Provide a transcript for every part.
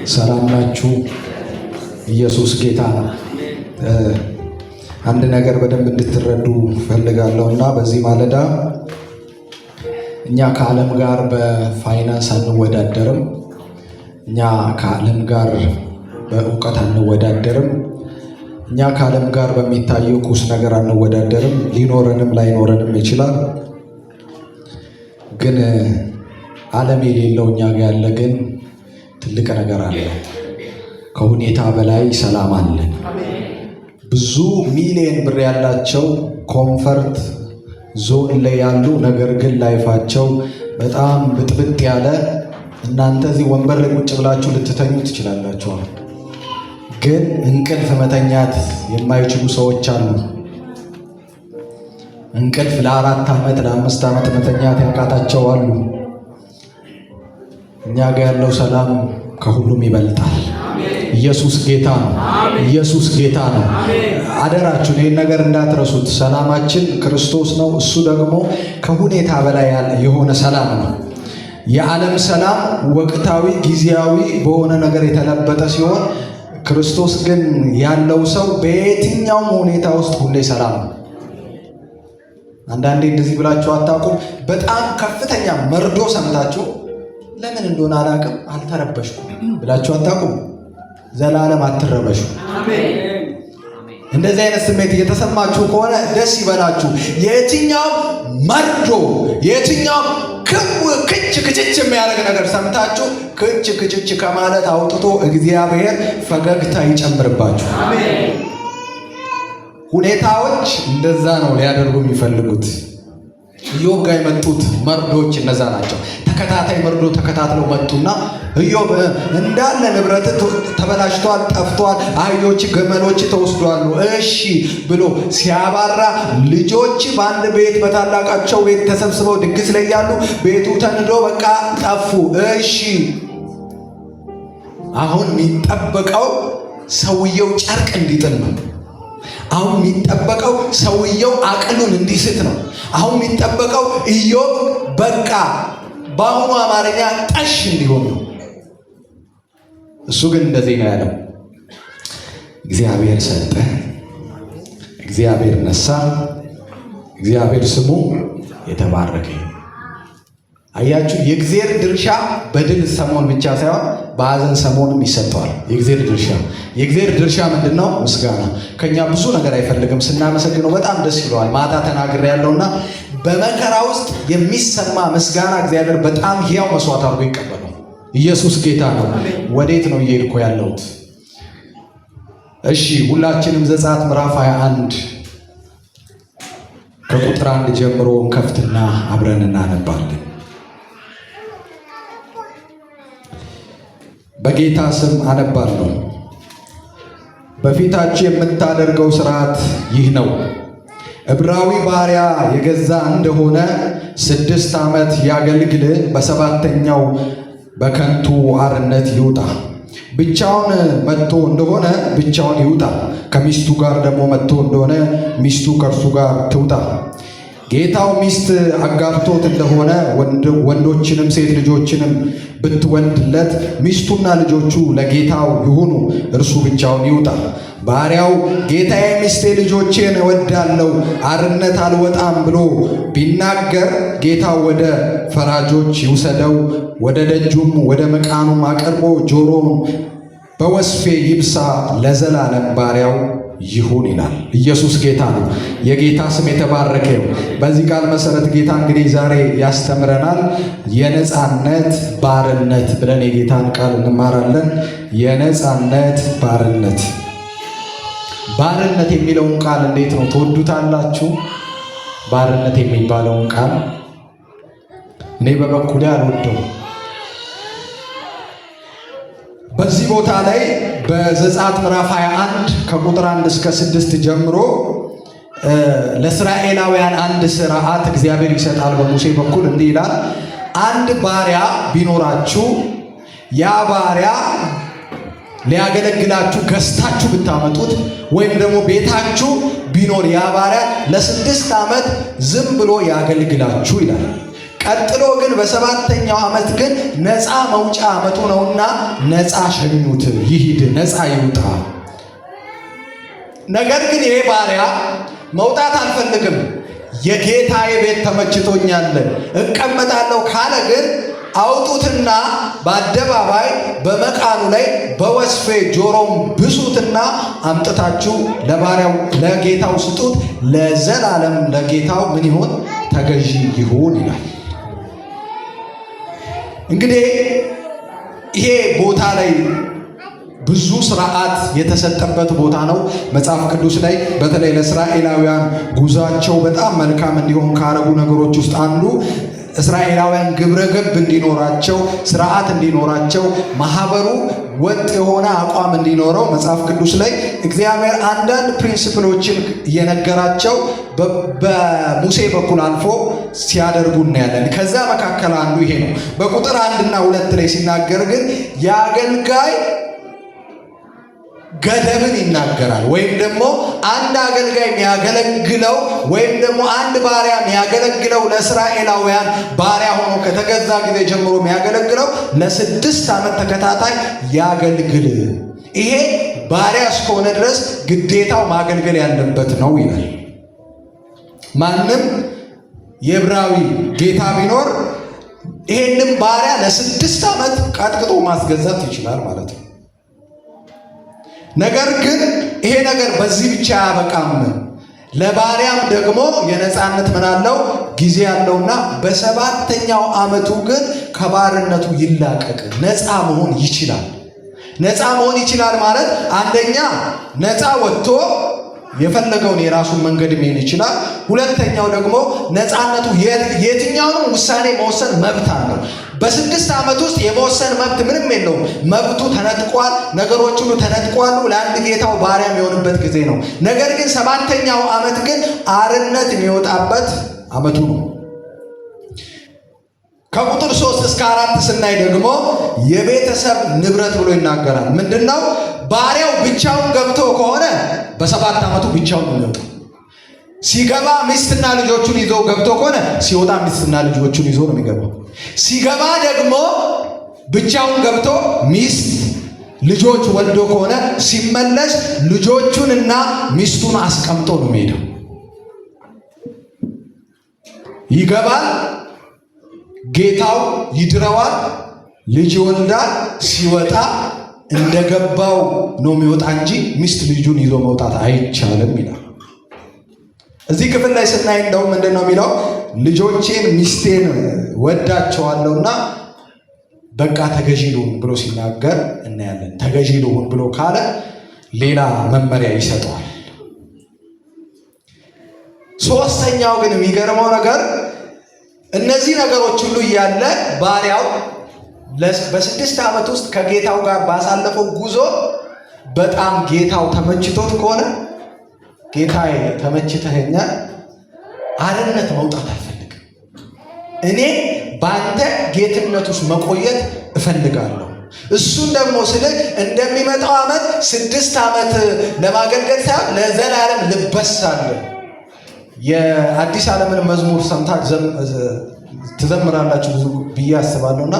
ሰላም ናችሁ? ኢየሱስ ጌታ ነው። አንድ ነገር በደንብ እንድትረዱ ፈልጋለሁና በዚህ ማለዳ እኛ ከዓለም ጋር በፋይናንስ አንወዳደርም። እኛ ከዓለም ጋር በእውቀት አንወዳደርም። እኛ ከዓለም ጋር በሚታየው ቁስ ነገር አንወዳደርም። ሊኖረንም ላይኖረንም ይችላል። ግን ዓለም የሌለው እኛ ጋር ያለ ግን ትልቅ ነገር አለ። ከሁኔታ በላይ ሰላም አለ። ብዙ ሚሊዮን ብር ያላቸው ኮምፈርት ዞን ላይ ያሉ ነገር ግን ላይፋቸው በጣም ብጥብጥ ያለ፣ እናንተ እዚህ ወንበር ላይ ቁጭ ብላችሁ ልትተኙ ትችላላችሁ። ግን እንቅልፍ መተኛት የማይችሉ ሰዎች አሉ። እንቅልፍ ለ4 ዓመት ለ5 ዓመት መተኛት ያቃታቸው አሉ። እኛ ጋር ያለው ሰላም ከሁሉም ይበልጣል። ኢየሱስ ጌታ ነው። ኢየሱስ ጌታ ነው። አደራችሁን ይህን ነገር እንዳትረሱት። ሰላማችን ክርስቶስ ነው። እሱ ደግሞ ከሁኔታ በላይ የሆነ ሰላም ነው። የዓለም ሰላም ወቅታዊ ጊዜያዊ በሆነ ነገር የተለበጠ ሲሆን፣ ክርስቶስ ግን ያለው ሰው በየትኛውም ሁኔታ ውስጥ ሁሌ ሰላም ነው። አንዳንዴ እንደዚህ ብላችሁ አታውቁም? በጣም ከፍተኛ መርዶ ሰምታችሁ ለምን እንደሆነ አላውቅም አልተረበሽኩም ብላችሁ አታውቁም? ዘላለም አትረበሹ። እንደዚህ አይነት ስሜት እየተሰማችሁ ከሆነ ደስ ይበላችሁ። የትኛው መርዶ የትኛው ክች ክችች የሚያደርግ ነገር ሰምታችሁ ክች ክችች ከማለት አውጥቶ እግዚአብሔር ፈገግታ ይጨምርባችሁ። ሁኔታዎች እንደዛ ነው ሊያደርጉ የሚፈልጉት። ኢዮብ ጋር የመጡት መርዶች እነዛ ናቸው። ተከታታይ መርዶ ተከታትለው መጡና ኢዮብ እንዳለ ንብረት ተበላሽቷል፣ ጠፍቷል፣ አህዮች ገመሎች ተወስዷል፣ እሺ ብሎ ሲያባራ ልጆች በአንድ ቤት በታላቃቸው ቤት ተሰብስበው ድግስ ላይ ያሉ ቤቱ ተንዶ በቃ ጠፉ። እሺ አሁን የሚጠበቀው ሰውየው ጨርቅ እንዲጥል ነው። አሁን የሚጠበቀው ሰውየው አቅሉን እንዲስት ነው። አሁን የሚጠበቀው ኢዮብ በቃ በአሁኑ አማርኛ ጠሽ እንዲሆን ነው። እሱ ግን እንደዚህ ነው ያለው። እግዚአብሔር ሰጠ፣ እግዚአብሔር ነሳ፣ እግዚአብሔር ስሙ የተባረከ። አያችሁ፣ የእግዚአብሔር ድርሻ በድል ሰሞን ብቻ ሳይሆን በሐዘን ሰሞንም ይሰጠዋል። የእግዚአብሔር ድርሻ ምንድነው? ምስጋና። ከኛ ብዙ ነገር አይፈልግም። ስናመሰግነው በጣም ደስ ይለዋል። ማታ ተናግሬ ያለውና በመከራ ውስጥ የሚሰማ ምስጋና እግዚአብሔር በጣም ሕያው መስዋዕት አድርጎ ይቀበለው። ኢየሱስ ጌታ ነው። ወዴት ነው እየሄድኩ ያለሁት? እሺ ሁላችንም ዘጸአት ምዕራፍ 21 ከቁጥር 1 ጀምሮ እንከፍትና አብረን እናነባለን። በጌታ ስም አነባለሁ። በፊታችሁ የምታደርገው ሥርዓት ይህ ነው። ዕብራዊ ባሪያ የገዛ እንደሆነ 6 ዓመት ያገልግል፣ በሰባተኛው በከንቱ አርነት ይውጣ። ብቻውን መጥቶ እንደሆነ ብቻውን ይውጣ፣ ከሚስቱ ጋር ደግሞ መጥቶ እንደሆነ ሚስቱ ከእርሱ ጋር ትውጣ። ጌታው ሚስት አጋብቶት እንደሆነ ወንዶችንም ሴት ልጆችንም ብትወልድለት ሚስቱና ልጆቹ ለጌታው ይሁኑ፣ እርሱ ብቻውን ይውጣ። ባሪያው ጌታዬ ሚስቴ ልጆቼን እወዳለሁ አርነት አልወጣም ብሎ ቢናገር ጌታው ወደ ፈራጆች ይውሰደው፣ ወደ ደጁም ወደ መቃኑም አቅርቦ ጆሮም በወስፌ ይብሳ፣ ለዘላለም ባሪያው ይሁን ይላል። ኢየሱስ ጌታ ነው። የጌታ ስም የተባረከ ነው። በዚህ ቃል መሰረት ጌታ እንግዲህ ዛሬ ያስተምረናል። የነጻነት ባርነት ብለን የጌታን ቃል እንማራለን። የነጻነት ባርነት። ባርነት የሚለውን ቃል እንዴት ነው ትወዱታላችሁ? ባርነት የሚባለውን ቃል እኔ በበኩሌ አልወደው። በዚህ ቦታ ላይ በዘጸአት ምዕራፍ 21 ከቁጥር 1 እስከ 6 ጀምሮ ለእስራኤላውያን አንድ ሥርዓት እግዚአብሔር ይሰጣል በሙሴ በኩል። እንዲህ ይላል፣ አንድ ባሪያ ቢኖራችሁ ያ ባሪያ ሊያገለግላችሁ ገዝታችሁ ብታመጡት ወይም ደግሞ ቤታችሁ ቢኖር ያ ባሪያ ለ6 ዓመት ዝም ብሎ ያገልግላችሁ ይላል። ቀጥሎ ግን በሰባተኛው ዓመት ግን ነፃ መውጫ ዓመቱ ነውና ነፃ ሸኙት፣ ይሂድ፣ ነፃ ይውጣ። ነገር ግን ይሄ ባሪያ መውጣት አልፈልግም፣ የጌታዬ ቤት ተመችቶኛል፣ እቀመጣለሁ ካለ ግን አውጡትና በአደባባይ በመቃኑ ላይ በወስፌ ጆሮም ብሱትና አምጥታችሁ ለባሪያው ለጌታው ስጡት፣ ለዘላለም ለጌታው ምን ይሁን? ተገዢ ይሁን ይላል። እንግዲህ ይሄ ቦታ ላይ ብዙ ስርዓት የተሰጠበት ቦታ ነው። መጽሐፍ ቅዱስ ላይ በተለይ ለእስራኤላውያን ጉዟቸው በጣም መልካም እንዲሆን ካረጉ ነገሮች ውስጥ አንዱ እስራኤላውያን ግብረ ገብ እንዲኖራቸው፣ ስርዓት እንዲኖራቸው፣ ማህበሩ ወጥ የሆነ አቋም እንዲኖረው መጽሐፍ ቅዱስ ላይ እግዚአብሔር አንዳንድ ፕሪንሲፕሎችን እየነገራቸው በሙሴ በኩል አልፎ ሲያደርጉ እናያለን። ከዛ መካከል አንዱ ይሄ ነው። በቁጥር 1 እና 2 ላይ ሲናገር ግን የአገልጋይ ገደብን ይናገራል። ወይም ደግሞ አንድ አገልጋይ የሚያገለግለው ወይም ደግሞ አንድ ባሪያ የሚያገለግለው ለእስራኤላውያን ባሪያ ሆኖ ከተገዛ ጊዜ ጀምሮ የሚያገለግለው ለ6 ዓመት ተከታታይ ያገልግል። ይሄ ባሪያ እስከሆነ ድረስ ግዴታው ማገልገል ያለበት ነው ይላል። ማንም የዕብራዊ ጌታ ቢኖር ይሄንም ባሪያ ለ6 ዓመት ቀጥቅጦ ማስገዛት ይችላል ማለት ነው። ነገር ግን ይሄ ነገር በዚህ ብቻ አያበቃም። ለባሪያም ደግሞ የነፃነት ምን አለው? ጊዜ ያለውና በሰባተኛው ዓመቱ ግን ከባርነቱ ይላቀቅ፣ ነፃ መሆን ይችላል። ነፃ መሆን ይችላል ማለት አንደኛ ነፃ ወጥቶ የፈለገውን የራሱን መንገድ መሄድ ይችላል። ሁለተኛው ደግሞ ነፃነቱ የትኛውንም ውሳኔ መወሰን መብት አለው። በ6 ዓመት ውስጥ የመወሰን መብት ምንም የለውም። መብቱ ተነጥቋል። ነገሮች ሁሉ ተነጥቋሉ። ለአንድ ጌታው ባሪያ የሚሆንበት ጊዜ ነው። ነገር ግን 7ኛው ዓመት ግን አርነት የሚወጣበት ዓመቱ ነው። ከቁጥር 3 እስከ 4 ስናይ ደግሞ የቤተሰብ ንብረት ብሎ ይናገራል። ምንድነው? ባሪያው ብቻውን ገብቶ ከሆነ በ7 ዓመቱ ብቻውን ነው የሚወጣው። ሲገባ ሚስትና ልጆቹን ይዞ ገብቶ ከሆነ ሲወጣ ሚስትና ልጆቹን ይዞ ነው የሚገባው። ሲገባ ደግሞ ብቻውን ገብቶ ሚስት ልጆች ወልዶ ከሆነ ሲመለስ ልጆቹንና ሚስቱን አስቀምጦ ነው የሚሄደው። ይገባል፣ ጌታው ይድረዋል፣ ልጅ ይወልዳል። ሲወጣ እንደገባው ነው የሚወጣ እንጂ ሚስት ልጁን ይዞ መውጣት አይቻልም ይላል። እዚህ ክፍል ላይ ስናይ እንደው ምንድን ነው የሚለው? ልጆቼን ሚስቴን ወዳቸዋለሁና በቃ ተገዢ ልሁን ብሎ ሲናገር እናያለን። ተገዢ ልሁን ብሎ ካለ ሌላ መመሪያ ይሰጠዋል። ሶስተኛው ግን የሚገርመው ነገር እነዚህ ነገሮች ሁሉ እያለ ባሪያው በ6 ዓመት ውስጥ ከጌታው ጋር ባሳለፈው ጉዞ በጣም ጌታው ተመችቶት ከሆነ ጌታዬ ተመችተኸኛል፣ አርነት መውጣት አልፈልግም፣ እኔ በአንተ ጌትነት ውስጥ መቆየት እፈልጋለሁ። እሱን ደግሞ ስልህ እንደሚመጣው ዓመት 6 ዓመት ለማገልገል ሳይሆን ለዘላለም ልበሳለሁ። የአዲስ ዓለምን መዝሙር ሰምታ ትዘምራላችሁ ብዙ ብዬ አስባለሁና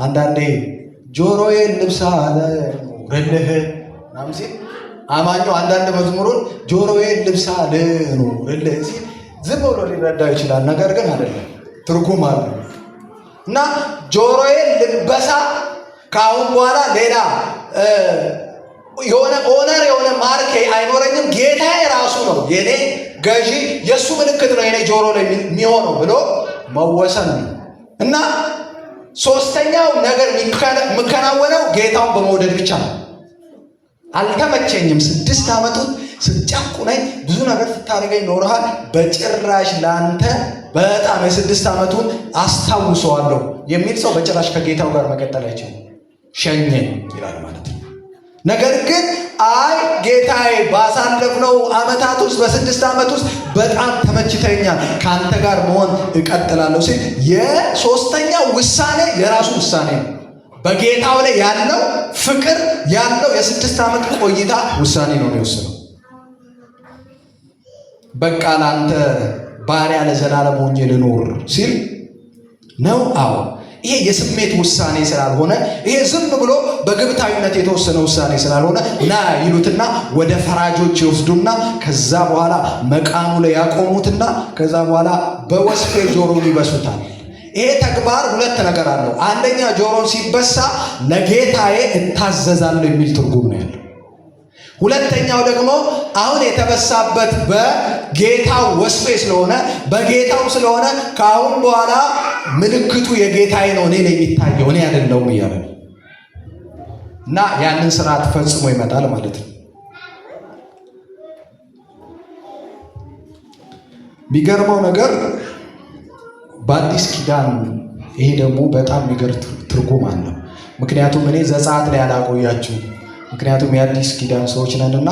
አንዳንዴ ጆሮዬን ልብሳ ለርልህ ምናምን ሲል አማኙ አንዳንድ መዝሙሩን ጆሮዬን ልብሳ ልርልህ ሲል ዝም ብሎ ሊረዳው ይችላል። ነገር ግን አይደለም፣ ትርጉም አለ እና ጆሮዬን ልበሳ ከአሁን በኋላ ሌላ የሆነ ኦነር የሆነ ማርክ አይኖረኝም፣ ጌታዬ ራሱ ነው የኔ ገዢ፣ የእሱ ምልክት ነው የኔ ጆሮ ላይ የሚሆነው ብሎ መወሰን ነው። እና ሶስተኛው ነገር የሚከናወነው ጌታውን በመውደድ ብቻ ነው። አልተመቸኝም፣ 6 ዓመቱን ስትጨቁነኝ ብዙ ነገር ስታደርገኝ ኖረሃል፣ በጭራሽ ለአንተ በጣም የ6 ዓመቱን አስታውሰዋለሁ የሚል ሰው በጭራሽ ከጌታው ጋር መቀጠል አይችልም። ሸኘኝ ይላል ማለት ነው። ነገር ግን አይ ጌታዬ ባሳለፍነው ዓመታት ውስጥ በ6 ዓመት ውስጥ በጣም ተመችተኛል፣ ከአንተ ጋር መሆን እቀጥላለሁ ሲል የሶስተኛው ውሳኔ የራሱ ውሳኔ ነው። በጌታው ላይ ያለው ፍቅር ያለው የ6 ዓመት ቆይታ ውሳኔ ነው የሚወስነው። በቃ ለአንተ ባሪያ ለዘላለም ሆኜ ልኖር ሲል ነው? አዎ። ይሄ የስሜት ውሳኔ ስላልሆነ፣ ይሄ ዝም ብሎ በግብታዊነት የተወሰነ ውሳኔ ስላልሆነ ና ይሉትና ወደ ፈራጆች ይወስዱና ከዛ በኋላ መቃኑ ላይ ያቆሙትና ከዛ በኋላ በወስፌ ጆሮን ይበሱታል። ይሄ ተግባር ሁለት ነገር አለው። አንደኛ ጆሮን ሲበሳ ለጌታዬ እታዘዛለሁ የሚል ትርጉም ነው ያለው። ሁለተኛው ደግሞ አሁን የተበሳበት በጌታው ወስፌ ስለሆነ በጌታው ስለሆነ ከአሁን በኋላ ምልክቱ የጌታዬ ነው፣ እኔ ላይ የሚታየው እኔ አይደለሁም እያለ ነው። እና ያንን ስርዓት ፈጽሞ ይመጣል ማለት ነው። የሚገርመው ነገር በአዲስ ኪዳን ይሄ ደግሞ በጣም የሚገርም ትርጉም አለው። ምክንያቱም እኔ ዘጸአት ላይ አላቆያችሁ፣ ምክንያቱም የአዲስ ኪዳን ሰዎች ነንና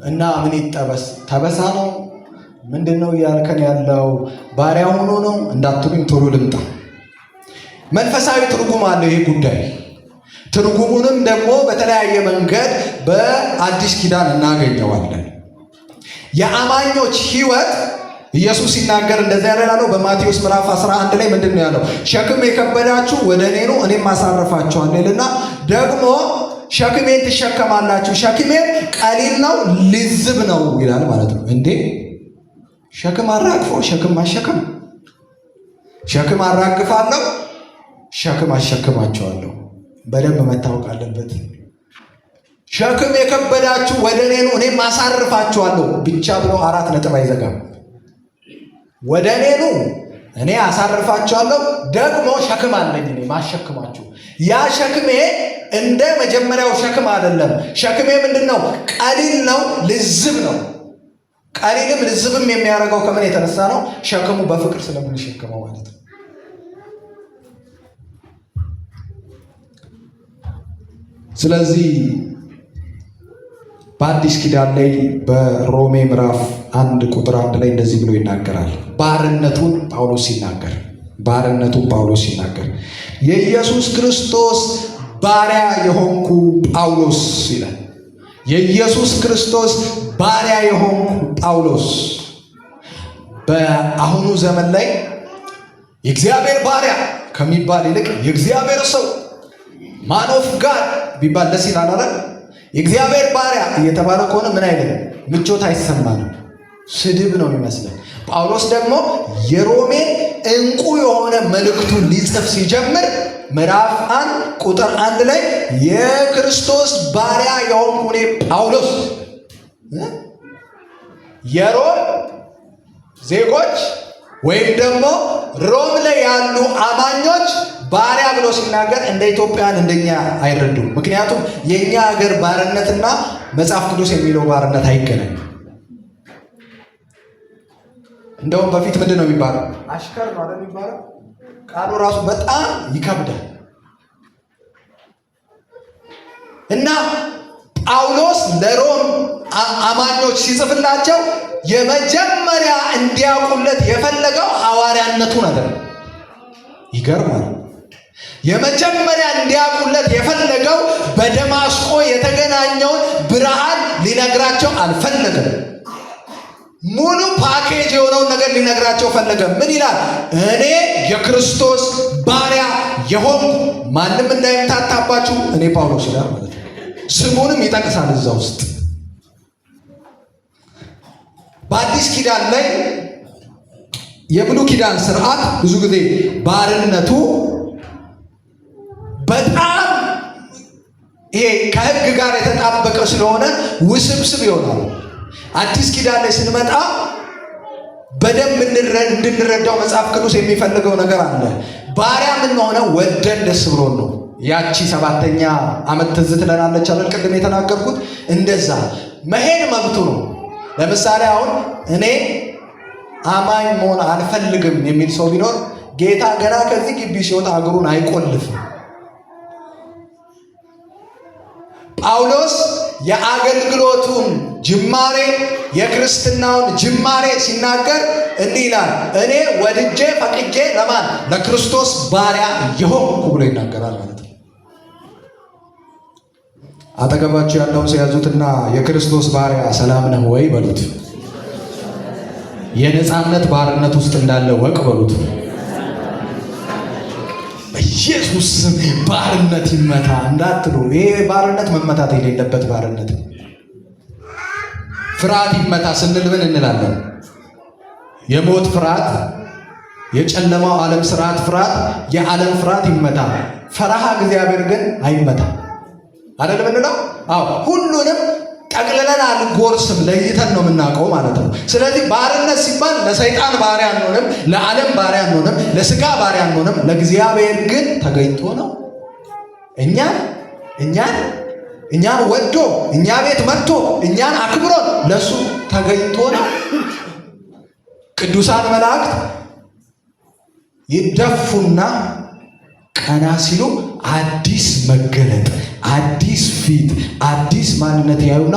እና ምን ይጠበስ ተበሳ ነው ምንድን ነው እያልከን ያለው ባሪያ ሆኖ ነው እንዳትሉኝ ቶሎ ልምጣ። መንፈሳዊ ትርጉም አለው ይሄ ጉዳይ። ትርጉሙንም ደግሞ በተለያየ መንገድ በአዲስ ኪዳን እናገኘዋለን። የአማኞች ሕይወት ኢየሱስ ሲናገር እንደዚያ ያለው በማቴዎስ ምዕራፍ 11 ላይ ምንድን ነው ያለው? ሸክም የከበዳችሁ ወደ እኔ ኑ እኔም አሳርፋችኋለሁ ይልና ደግሞ ሸክሜን ትሸከማላችሁ፣ ሸክሜን ቀሊል ነው ልዝብ ነው ይላል ማለት ነው። እንዴ ሸክም አራግፎ ሸክም ማሸከም፣ ሸክም አራግፋለሁ ሸክም አሸክማቸዋለሁ፣ በደንብ መታወቅ አለበት። ሸክም የከበዳችሁ ወደ እኔ ኑ እኔም አሳርፋችኋለሁ ብቻ ብሎ 4 ነጥብ አይዘጋም። ወደ እኔ ኑ እኔ አሳርፋችኋለሁ፣ ደግሞ ሸክም አለኝ እኔ ማሸክማችሁ። ያ ሸክሜ እንደ መጀመሪያው ሸክም አይደለም። ሸክሜ ምንድን ነው? ቀሊል ነው፣ ልዝብ ነው። ቀሊልም ልዝብም የሚያደርገው ከምን የተነሳ ነው? ሸክሙ በፍቅር ስለምንሸክመው ማለት ነው። ስለዚህ በአዲስ ኪዳን ላይ በሮሜ ምዕራፍ 1 ቁጥር 1 ላይ እንደዚህ ብሎ ይናገራል። ባርነቱን ጳውሎስ ሲናገር የኢየሱስ ክርስቶስ ባሪያ የሆንኩ ጳውሎስ ይላል። የኢየሱስ ክርስቶስ ባሪያ የሆንኩ ጳውሎስ። በአሁኑ ዘመን ላይ የእግዚአብሔር ባሪያ ከሚባል ይልቅ የእግዚአብሔር ሰው ማን ኦፍ ጋድ ቢባል ደስ ይላል አይደል? የእግዚአብሔር ባሪያ እየተባለ ከሆነ ምን አይደለም ምቾት አይሰማንም፣ ስድብ ነው የሚመስለን። ጳውሎስ ደግሞ የሮሜን እንቁ የሆነ መልእክቱን ሊጽፍ ሲጀምር ምዕራፍ 1 ቁጥር 1 ላይ የክርስቶስ ባሪያ የሆንኩ እኔ ጳውሎስ የሮም ዜጎች ወይም ደግሞ ሮም ላይ ያሉ አማኞች ባሪያ ብሎ ሲናገር እንደ ኢትዮጵያን እንደኛ አይረዱም። ምክንያቱም የኛ ሀገር ባርነትና መጽሐፍ ቅዱስ የሚለው ባርነት አይገናኝም። እንደውም በፊት ምንድን ነው የሚባለው? አሽከር ነው አይደል የሚባለው? ቃሉ ራሱ በጣም ይከብዳል። እና ጳውሎስ ለሮም አማኞች ሲጽፍላቸው የመጀመሪያ እንዲያውቁለት የፈለገው ሐዋርያነቱን አይደለም። ይገርማል። የመጀመሪያ እንዲያውቁለት የፈለገው በደማስቆ የተገናኘውን ብርሃን ሊነግራቸው አልፈለገም። ሙሉ ፓኬጅ የሆነውን ነገር ሊነግራቸው ፈለገ። ምን ይላል? እኔ የክርስቶስ ባሪያ የሆንኩ ማንም እንዳይምታታባችሁ እኔ ጳውሎስ ይላል ማለት ነው። ስሙንም ይጠቅሳል እዛ ውስጥ። በአዲስ ኪዳን ላይ የብሉይ ኪዳን ስርዓት ብዙ ጊዜ ባርነቱ በጣም ይሄ ከሕግ ጋር የተጣበቀ ስለሆነ ውስብስብ ይሆናል። አዲስ ኪዳን ላይ ስንመጣ በደንብ እንድንረዳው መጽሐፍ ቅዱስ የሚፈልገው ነገር አለ። ባሪያ የምንሆነው ወደን ደስ ብሎን ነው። ያቺ 7ኛ ዓመት ትዝ ትለናለች አይደል? ቅድም የተናገርኩት እንደዛ መሄድ መብቱ ነው። ለምሳሌ አሁን እኔ አማኝ መሆን አልፈልግም የሚል ሰው ቢኖር ጌታ ገና ከዚህ ግቢ ሲወጣ እግሩን አይቆልፍም። ጳውሎስ የአገልግሎቱን ጅማሬ የክርስትናውን ጅማሬ ሲናገር እንዲህ ይላል፣ እኔ ወድጄ ፈቅጄ ለማን? ለክርስቶስ ባሪያ የሆንኩ ብሎ ይናገራል ማለት ነው። አጠገባችሁ ያለውን ሰው ያዙትና የክርስቶስ ባሪያ ሰላም ነህ ወይ በሉት። የነፃነት ባርነት ውስጥ እንዳለ ወቅ በሉት። በኢየሱስ ስም ባርነት ይመታ እንዳትሉ። ይሄ ባርነት መመታት የሌለበት ባርነት። ፍርሃት ይመታ ስንል ምን እንላለን? የሞት ፍርሃት፣ የጨለማው ዓለም ስርዓት ፍርሃት፣ የዓለም ፍርሃት ይመታ። ፈራሃ እግዚአብሔር ግን አይመታ አይደለም እንለው? አዎ ሁሉንም ጠቅልለን አልጎርስም፣ ለይተን ነው የምናውቀው ማለት ነው። ስለዚህ ባርነት ሲባል ለሰይጣን ባሪያ አንሆንም፣ ለዓለም ባሪያ አንሆንም፣ ለስጋ ባሪያ አንሆንም። ለእግዚአብሔር ግን ተገኝቶ ነው እኛን ወዶ እኛ ቤት መጥቶ እኛን አክብሮን ለሱ ተገኝቶ ነው። ቅዱሳን መላእክት ይደፉና ቀና ሲሉ አዲስ መገለጥ፣ አዲስ ፊት፣ አዲስ ማንነት ያዩና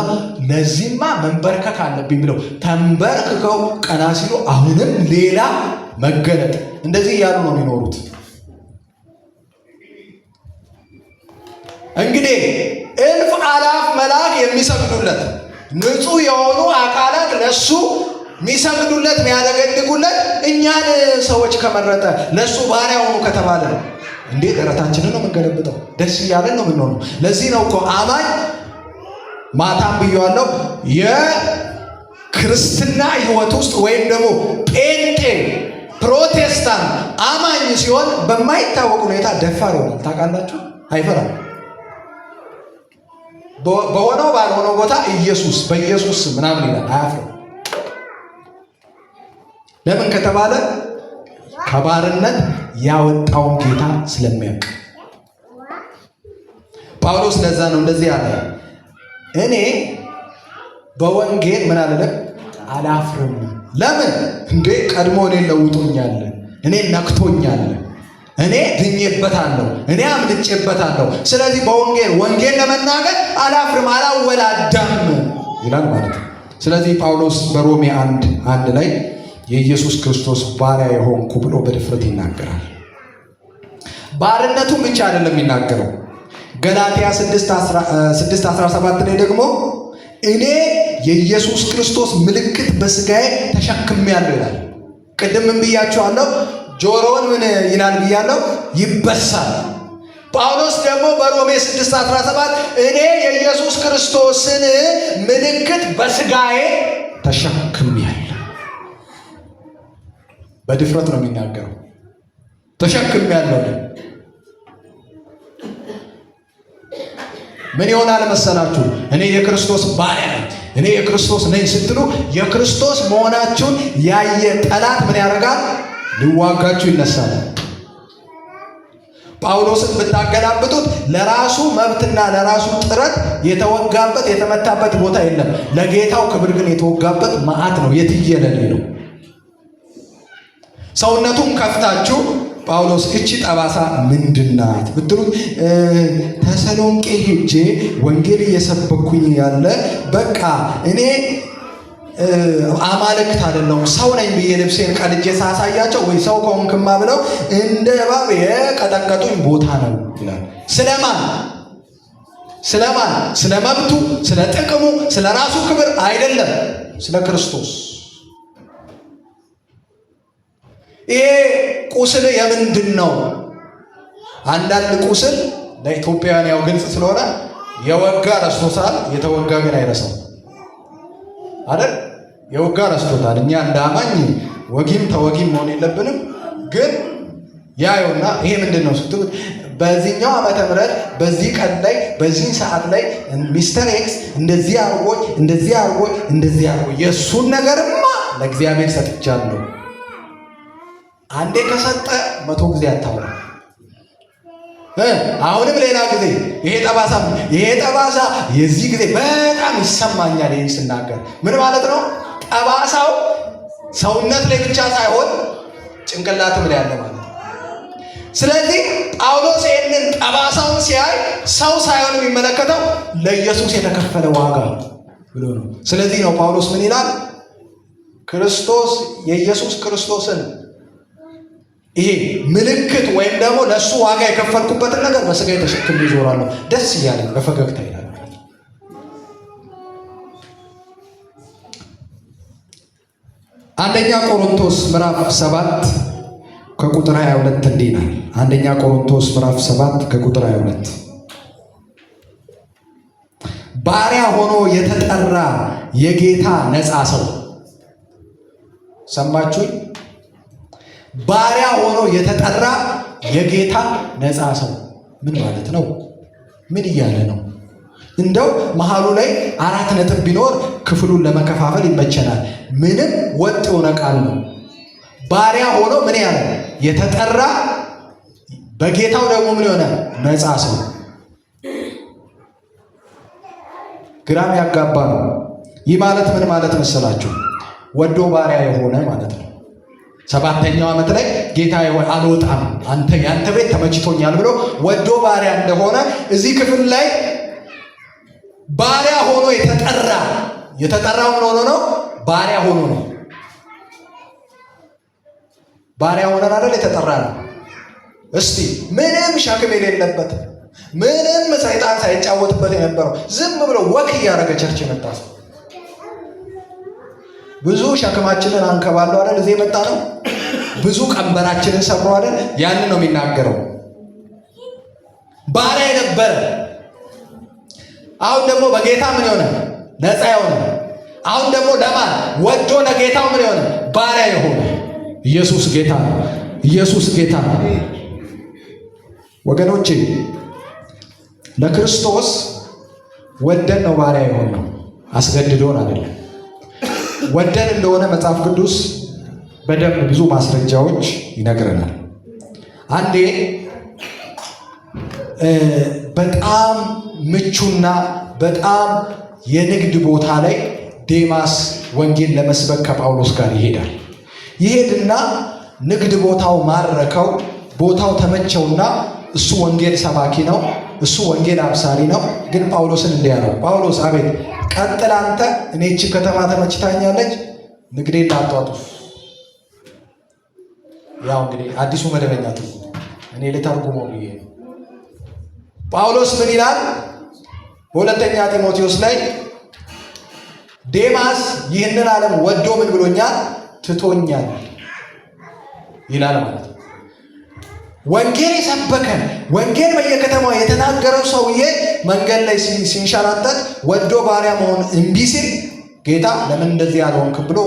ለዚህማ መንበርከክ አለብኝ ብለው ተንበርክከው ቀና ሲሉ አሁንም ሌላ መገለጥ። እንደዚህ እያሉ ነው የሚኖሩት። እንግዲህ እልፍ አላፍ መልአክ የሚሰግዱለት ንጹሕ የሆኑ አካላት ለሱ የሚሰግዱለት የሚያደገድጉለት እኛን ሰዎች ከመረጠ ለሱ ባሪያ ሆኑ ከተባለ እንዴት ደረታችንን ነው የምንገለብጠው? ደስ እያለን ነው የምንሆነው። ለዚህ ነው እኮ አማኝ ማታም ብየዋለሁ፣ የክርስትና ሕይወት ውስጥ ወይም ደግሞ ጴንጤ ፕሮቴስታንት አማኝ ሲሆን በማይታወቅ ሁኔታ ደፋር ይሆናል። ታውቃላችሁ? አይፈራም። በሆነው ባልሆነው ቦታ ኢየሱስ በኢየሱስ ምናምን ይላል። አያፍርም። ለምን ከተባለ ከባርነት ያወጣውን ጌታ ስለሚያውቅ። ጳውሎስ ለዛ ነው እንደዚህ ያለ፣ እኔ በወንጌል ምን አለለም አላፍርም። ለምን እንዴ? ቀድሞ እኔን ለውጦኛል፣ እኔ ነክቶኛል፣ እኔ ድኜበታለሁ፣ እኔ አምልጬበታለሁ። ስለዚህ ወንጌል ለመናገር አላፍርም፣ አላወላዳም ይላል ማለት ነው። ስለዚህ ጳውሎስ በሮሜ 1:1 ላይ የኢየሱስ ክርስቶስ ባሪያ የሆንኩ ብሎ በድፍረት ይናገራል። ባርነቱን ብቻ አይደለም የሚናገረው። ገላትያ 6:17 ላይ ደግሞ እኔ የኢየሱስ ክርስቶስ ምልክት በስጋዬ ተሸክሜያለሁ ይላል። ቅድም ምን ብያችኋለሁ? ጆሮውን ምን ይላል ብያለሁ? ይበሳል። ጳውሎስ ደግሞ በሮሜ 6:17 እኔ የኢየሱስ ክርስቶስን ምልክት በስጋዬ ተሸክሜያለሁ። በድፍረት ነው የሚናገረው። ተሸክሜያለሁ። ምን ይሆናል መሰላችሁ? እኔ የክርስቶስ ባሪያ ነኝ፣ እኔ የክርስቶስ ነኝ ስትሉ የክርስቶስ መሆናችሁን ያየ ጠላት ምን ያደርጋል? ሊዋጋችሁ ይነሳል። ጳውሎስን ብታገላብጡት ለራሱ መብትና ለራሱ ጥረት የተወጋበት የተመታበት ቦታ የለም። ለጌታው ክብር ግን የተወጋበት መዓት ነው። የትየለሌ ነው። ሰውነቱን ከፍታችሁ ጳውሎስ እቺ ጠባሳ ምንድናት ብትሉት ተሰሎንቄ ሄጄ ወንጌል እየሰበኩኝ ያለ በቃ እኔ አማልክት አይደለሁም ሰው ነኝ ብዬ ልብሴን ቀድጄ ሳሳያቸው ወይ ሰው ከሆንክማ ብለው እንደ እባብ የቀጠቀጡኝ ቦታ ነው ይላል። ስለማን? ስለ መብቱ፣ ስለ ጥቅሙ፣ ስለ ራሱ ክብር አይደለም፣ ስለ ክርስቶስ። ይሄ ቁስል የምንድን ነው? አንዳንድ ቁስል ለኢትዮጵያውያን ያው ግልጽ ስለሆነ የወጋ ረስቶታል፣ የተወጋ ግን አይረሳም አይደል? የወጋ ረስቶታል። እኛ እንደ አማኝ ወጊም ተወጊም መሆን የለብንም። ግን ያየውና ይሄ ምንድን ነው ስትሉት በዚህኛው ዓመተ ምህረት በዚህ ቀን ላይ በዚህ ሰዓት ላይ ሚስተር ኤክስ እንደዚህ አርጎኝ የእሱን ነገርማ ለእግዚአብሔር ሰጥቻለሁ። አንዴ ከሰጠ 100 ጊዜ አታውራ። አሁንም ሌላ ጊዜ ይሄ ጠባሳ የዚህ ጊዜ በጣም ይሰማኛል። ይህን ስናገር ምን ማለት ነው? ጠባሳው ሰውነት ላይ ብቻ ሳይሆን ጭንቅላትም ላይ ያለ ማለት ነው። ስለዚህ ጳውሎስ ይህንን ጠባሳውን ሲያይ ሰው ሳይሆን የሚመለከተው ለኢየሱስ የተከፈለ ዋጋ ብሎ ነው። ስለዚህ ነው ጳውሎስ ምን ይላል? ክርስቶስ የኢየሱስ ክርስቶስን ይሄ ምልክት ወይም ደግሞ ለእሱ ዋጋ የከፈልኩበትን ነገር በስጋ ተሸክሜ ይዞራለሁ ደስ እያለኝ በፈገግታ ይላል። አንደኛ ቆሮንቶስ ምዕራፍ 7 ከቁጥር 22 እንዲህ ይላል። አንደኛ ቆሮንቶስ ምዕራፍ 7 ከቁጥር 22 ባሪያ ሆኖ የተጠራ የጌታ ነፃ ሰው። ሰማችሁኝ? ባሪያ ሆኖ የተጠራ የጌታ ነፃ ሰው ምን ማለት ነው? ምን እያለ ነው? እንደው መሃሉ ላይ 4 ነጥብ ቢኖር ክፍሉን ለመከፋፈል ይመቸናል። ምንም ወጥ የሆነ ቃል ነው። ባሪያ ሆኖ ምን ያለ የተጠራ፣ በጌታው ደግሞ ምን የሆነ ነፃ ሰው። ግራም ያጋባ ነው። ይህ ማለት ምን ማለት መሰላችሁ? ወዶ ባሪያ የሆነ ማለት ነው። 7ኛው ዓመት ላይ ጌታ አልወጣም፣ ያንተ ቤት ተመችቶኛል ብሎ ወዶ ባሪያ እንደሆነ እዚህ ክፍል ላይ ባሪያ ሆኖ የተጠራው ምን ሆኖ ነው? ባሪያ ሆኖ ነው። ባሪያ ሆነን አይደል የተጠራ ነው። እስቲ ምንም ሸክም የሌለበት ምንም ሰይጣን ሳይጫወትበት የነበረው ዝም ብሎ ወክ እያደረገ ቸርች የመጣ ሰው ብዙ ሸክማችንን አንከባለው አይደል እዚህ የመጣ ነው። ብዙ ቀንበራችንን ሰብሮ አይደል? ያንን ነው የሚናገረው። ባሪያ የነበረ አሁን ደግሞ በጌታ ምን የሆነ ነፃ የሆነ አሁን ደግሞ ለማን ወዶ ለጌታው ምን የሆነ ባሪያ የሆነ ኢየሱስ ጌታ ነው። ኢየሱስ ጌታ ነው። ወገኖቼ ለክርስቶስ ወደን ነው ባሪያ የሆነው፣ አስገድዶን አይደለም። ወደን እንደሆነ መጽሐፍ ቅዱስ በደንብ ብዙ ማስረጃዎች ይነግረናል። አንዴ በጣም ምቹና በጣም የንግድ ቦታ ላይ ዴማስ ወንጌል ለመስበክ ከጳውሎስ ጋር ይሄዳል። ይሄድና ንግድ ቦታው ማረከው፣ ቦታው ተመቸውና እሱ ወንጌል ሰባኪ ነው፣ እሱ ወንጌል አብሳሪ ነው። ግን ጳውሎስን እንዲህ አለው፣ ጳውሎስ አቤት፣ ቀጥል አንተ፣ እኔ እቺ ከተማ ተመችታኛለች፣ ንግዴን ላጧጡፍ። ያው እንግዲህ አዲሱ መደበኛ ትርጉም እኔ ልተርጉመው ብዬ ነው። ጳውሎስ ምን ይላል? በሁለተኛ ጢሞቴዎስ ላይ ዴማስ ይህንን ዓለም ወዶ ምን ብሎኛል? ትቶኛል ይላል ማለት ነው። ወንጌል የሰበከን ወንጌል በየከተማው የተናገረው ሰውዬ መንገድ ላይ ሲንሸራተት ወዶ ባሪያ መሆን እምቢ ሲል ጌታ ለምን እንደዚህ ያልሆንክ ብሎ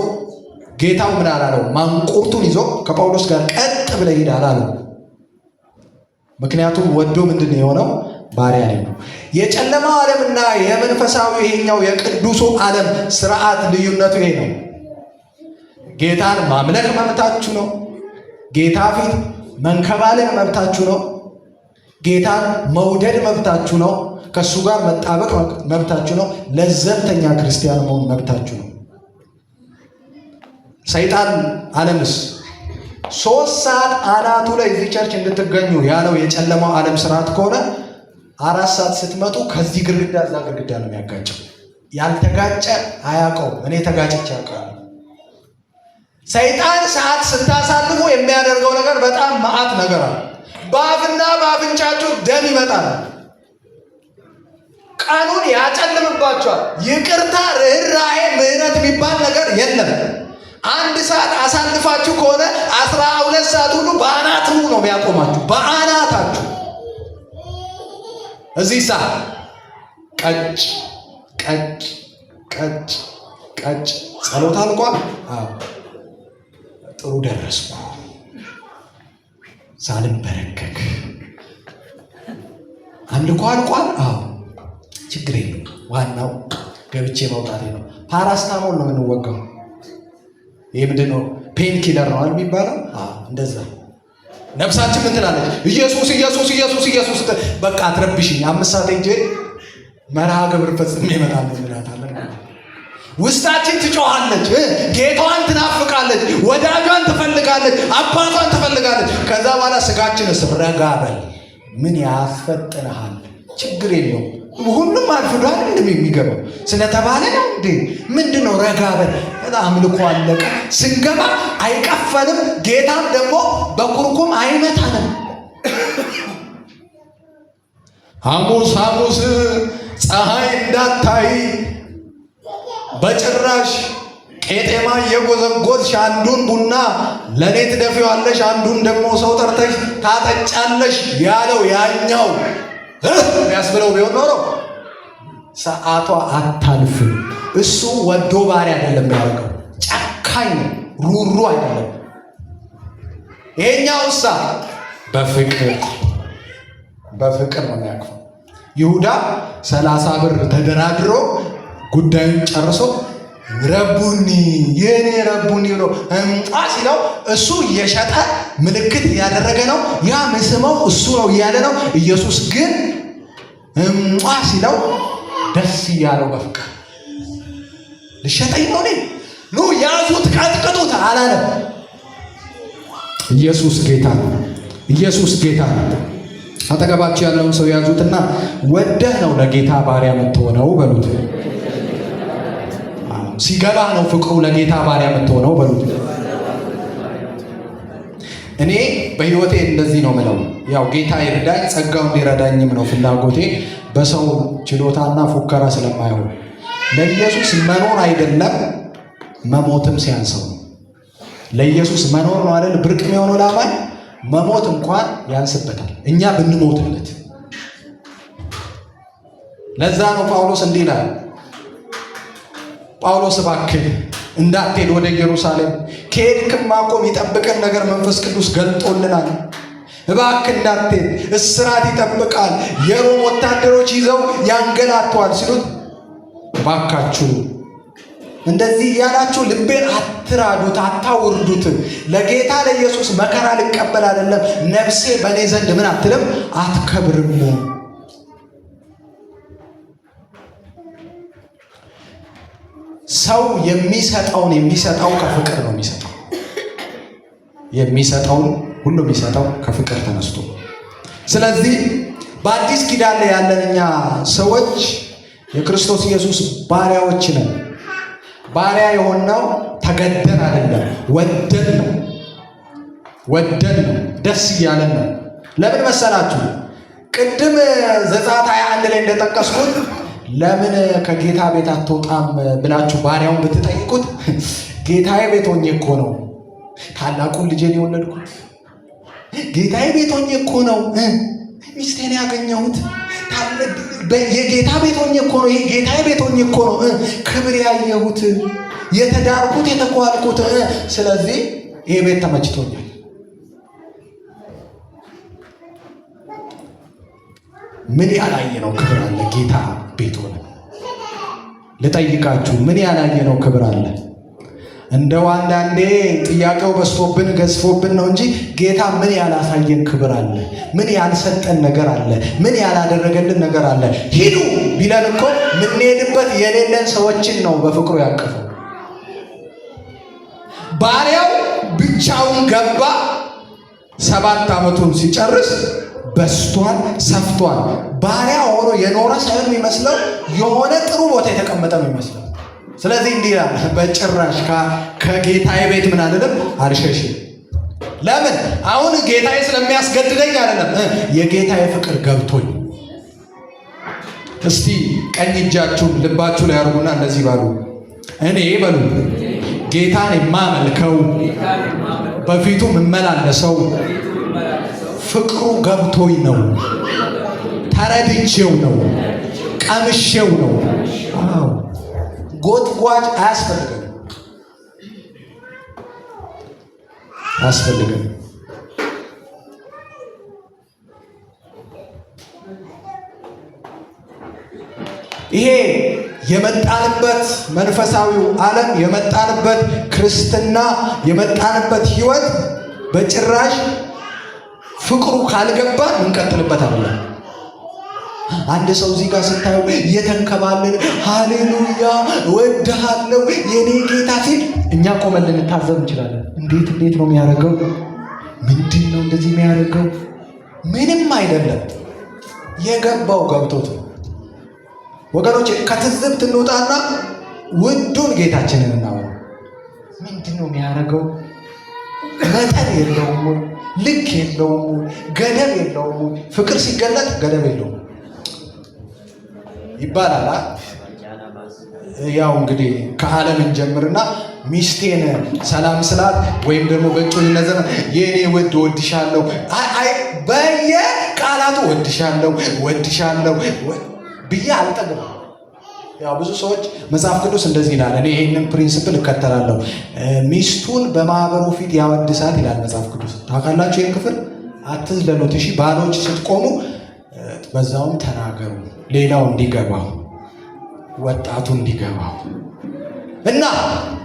ጌታው ምን አላለው? ማንቁርቱን ይዞ ከጳውሎስ ጋር ቀጥ ብለህ ሂድ አላለው። ምክንያቱም ወዶ ምንድን ነው የሆነው? ባሪያ ነው። የጨለማው ዓለምና የመንፈሳዊ ይሄኛው የቅዱሱ ዓለም ስርዓት ልዩነቱ ይሄ ነው። ጌታን ማምለክ መብታችሁ ነው። ጌታ ፊት መንከባለል መብታችሁ ነው። ጌታን መውደድ መብታችሁ ነው። ከእሱ ጋር መጣበቅ መብታችሁ ነው። ለዘብተኛ ክርስቲያን መሆን መብታችሁ ነው። ሰይጣን ዓለምስ 3 ሰዓት አናቱ ላይ እዚህ ቸርች እንድትገኙ ያለው የጨለማው ዓለም ስርዓት ከሆነ 4 ሰዓት ስትመጡ ከዚህ ግድግዳ እዛ ግድግዳ ነው የሚያጋጨው። ያልተጋጨ አያውቀውም። እኔ ተጋጭቼ አውቃለሁ። ሰይጣን ሰዓት ስታሳልፉ የሚያደርገው ነገር በጣም መዓት ነገር አለ። በአፍና በአፍንጫችሁ ደም ይመጣል። ቀኑን ያጨልምባችኋል። ይቅርታ፣ ርኅራኄ፣ ምሕረት የሚባል ነገር የለም። 1 ሰዓት አሳልፋችሁ ከሆነ 12 ሰዓት ሁሉ በአናትሙ ነው የሚያቆማችሁ። በአናታችሁ እዚህ ሰዓት ቀጭ ቀጭ ቀጭ ቀጭ ጸሎት አልቋል። ጥሩ ደረስኩ ሳልበረከክ። አምልኮ አልቋል። ችግር የለም። ዋናው ገብቼ መውጣቴ ነው። ፓራስታሞል ነው የምንወጋው። ይህ ምንድን ነው? ፔን ኪለር ነው የሚባለው። እንደዛ ነፍሳችን ምን ትላለች? ኢየሱስ ኢየሱስ ኢየሱስ ኢየሱስ። በቃ አትረብሽኝ። 5 ሰዓት እንጂ መርሃ ግብር ፈጽሜ እመጣለሁ እንላታለን። ውስጣችን ትጮኻለች፣ ጌታዋን ትናፍቃለች፣ ወዳጇን ትፈልጋለች፣ አባቷን ትፈልጋለች። ከዛ በኋላ ስጋችንስ ረጋ በል፣ ምን ያስፈጥንሃል? ችግር የለውም ሁሉም አልፍዷል እንደሚገባው ስለተባለ ነው እንዴ? ምንድነው? ረጋ በል። አምልኮ አለቀ። ስንገባ አይቀፈንም። ጌታም ደግሞ በኩርኩም አይመታንም። ሐሙስ ፀሐይ እንዳታይ በጭራሽ ቄጤማ እየጎዘጎዝሽ አንዱን ቡና ለእኔ ትደፊዋለሽ፣ አንዱን ደግሞ ሰው ጠርተሽ ታጠጫለሽ ያለው ያኛው ያስብለው ቢሆን ኖሮ ሰዓቷ አታልፍም። እሱ ወዶ ባሪያ አይደለም ያደርገው፣ ጨካኝ ነው፣ ሩሩ አይደለም። ይሄኛውሳ በፍቅር ነው የሚያቅፈው። ይሁዳ 30 ብር ተደራድሮ ጉዳዩን ጨርሶ ረቡኒ የኔ ረቡኒ ብሎ ሲለው እሱ እየሸጠ ምልክት እያደረገ ነው። ያ ምስመው እሱ ነው እያለ ነው። ኢየሱስ ግን ሲለው ደስ እያለው በፍቅር ልሸጠኝ ነው ኑ ያዙት ቀጥቅጡት አላለም። ኢየሱስ ጌታ ነው። ኢየሱስ ጌታ ነው። አጠገባችሁ ያለውን ሰው ያዙትና ወደህ ነው ለጌታ ባሪያ የምትሆነው በሉት። ሲገባ ነው ፍቅሩ ለጌታ ባሪያ የምትሆነው በሉት። እኔ በህይወቴ እንደዚህ ነው ምለው። ያው ጌታ ይርዳኝ፣ ጸጋው እንዲረዳኝም ነው ፍላጎቴ። በሰው ችሎታና ፉከራ ስለማይሆን ለኢየሱስ መኖር አይደለም መሞትም ሲያንሰው ነው። ለኢየሱስ መኖር ነው አይደል ብርቅ የሚሆነው ላማኝ፣ መሞት እንኳን ያንስበታል እኛ ብንሞትለት። ለዛ ነው ጳውሎስ እንዲህ ይላል፣ ጳውሎስ እባክህ እንዳትሄድ ወደ ኢየሩሳሌም፣ ከሄድክማ እኮ የሚጠብቀን ነገር መንፈስ ቅዱስ ገልጦልናል። እባክህ እንዳትሄድ፣ እስራት ይጠብቃል፣ የሮም ወታደሮች ይዘው ያንገላቷል ሲሉት፣ እባካችሁ እንደዚህ እያላችሁ ልቤን አትራዱት፣ አታውርዱት። ለጌታ ለኢየሱስ መከራ ልቀበል አይደለም ነፍሴ በእኔ ዘንድ ምን አትልም አትከብርም። ሰው የሚሰጠው ከፍቅር ነው የሚሰጠው። የሚሰጠውን ሁሉ የሚሰጠው ከፍቅር ተነስቶ። ስለዚህ በአዲስ ኪዳን ላይ ያለን እኛ ሰዎች የክርስቶስ ኢየሱስ ባሪያዎች ነን። ባሪያ የሆነው ተገደን አይደለም፣ ወደን ነው። ደስ እያለን ነው። ለምን መሰላችሁ? ቅድም ዘጸአት 21 ላይ እንደጠቀስኩት ለምን ከጌታ ቤት አትወጣም ብላችሁ ባሪያውን ብትጠይቁት ጌታዬ ቤት ሆኜ እኮ ነው ታላቁን ልጄን የወለድኩት፣ ጌታዬ ቤት ሆኜ እኮ ነው ሚስቴን ያገኘሁት፣ የጌታ ቤት ሆኜ እኮ ነው፣ ጌታዬ ቤት ሆኜ እኮ ነው ክብር ያየሁት፣ የተዳርኩት፣ የተኳልኩት። ስለዚህ ይሄ ቤት ተመችቶኛል። ምን ያላየነው ክብር አለ ጌታ ቤት ሆነ? ልጠይቃችሁ፣ ምን ያላየነው ክብር አለ? እንደው አንዳንዴ ጥያቄው በዝቶብን ገዝፎብን ነው እንጂ ጌታ ምን ያላሳየን ክብር አለ? ምን ያልሰጠን ነገር አለ? ምን ያላደረገልን ነገር አለ? ሂዱ ቢለን እኮ ምንሄድበት የሌለን ሰዎችን ነው በፍቅሩ ያቀፈው። ባሪያው ብቻውን ገባ። 7 ዓመቱን ሲጨርስ በስቷል፣ ሰፍቷል። ባሪያ ሆኖ የኖረ ሳይሆን የሚመስለው የሆነ ጥሩ ቦታ የተቀመጠ ነው የሚመስለው። ስለዚህ እንዲህ ይላል፣ በጭራሽ ከጌታዬ ቤት ምን አልልም አልሸሽም። ለምን? አሁን ጌታዬ ስለሚያስገድደኝ አይደለም፣ የጌታዬ ፍቅር ገብቶኝ። እስቲ ቀኝ እጃችሁን ልባችሁ ላይ አድርጉና እንደዚህ ባሉ፣ እኔ በሉ ጌታን የማመልከው በፊቱ የምመላለሰው ፍቅሩ ገብቶኝ ነው፣ ተረድቼው ነው፣ ቀምሼው ነው። አዎ ጎትጓጭ አያስፈልግም። ይሄ የመጣንበት መንፈሳዊው ዓለም የመጣንበት ክርስትና የመጣንበት ሕይወት በጭራሽ ፍቅሩ ካልገባን እንቀጥልበት አይደለም። አንድ ሰው እዚህ ጋር ስታዩ እየተንከባለን ሃሌሉያ እወድሃለሁ የኔ ጌታ ሲል እኛ ቆመን ልንታዘብ እንችላለን። እንዴት ነው የሚያደርገው? ምንድን ነው እንደዚህ የሚያደርገው? ምንም አይደለም። የገባው ገብቶት ነው። ወገኖች ከትዝብት እንውጣና ውዱን ጌታችንን እናወራ። ምንድን ነው የሚያደርገው? መጠን የለውም፣ ልክ የለውም፣ ገደብ የለውም። ፍቅር ሲገለጥ ገደብ የለውም ይባላል። ያው እንግዲህ ከዓለም እንጀምርና ሚስቴን ሰላም ስላት ወይም ደግሞ በእጮኝነት ዘመን የኔ ውድ ወድሻለሁ በየቃላቱ ወድሻለሁ ብዬ አልጠግብም። ያው ብዙ ሰዎች መጽሐፍ ቅዱስ እንደዚህ ይላል። እኔ ይሄንን ፕሪንሲፕል እከተላለሁ። ሚስቱን በማህበሩ ፊት ያወድሳት ይላል መጽሐፍ ቅዱስ። ታውቃላችሁ ይሄን ክፍል አትዝለሉት። እሺ ባሎች ስትቆሙ በዛውም ተናገሩ፣ ሌላው እንዲገባው፣ ወጣቱ እንዲገባው እና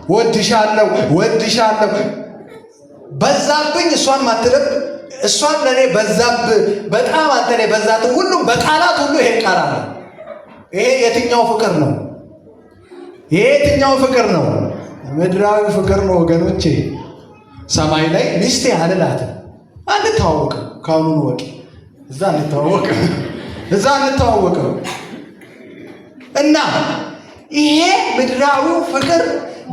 ወድሻለሁ በዛብኝ እሷን ማትልም እሷን ለኔ በዛብ በጣም አንተ ላይ በዛት ሁሉም በቃላት ሁሉ ይሄ ቃል አለ። ይሄ የትኛው ፍቅር ነው? የትኛው ፍቅር ነው? ምድራዊ ፍቅር ነው ወገኖቼ። ሰማይ ላይ ሚስቴ አልላትም፣ አንተዋወቅም። ካሁኑ ወቂ እዛ እንተዋወቅም እና ይሄ ምድራዊ ፍቅር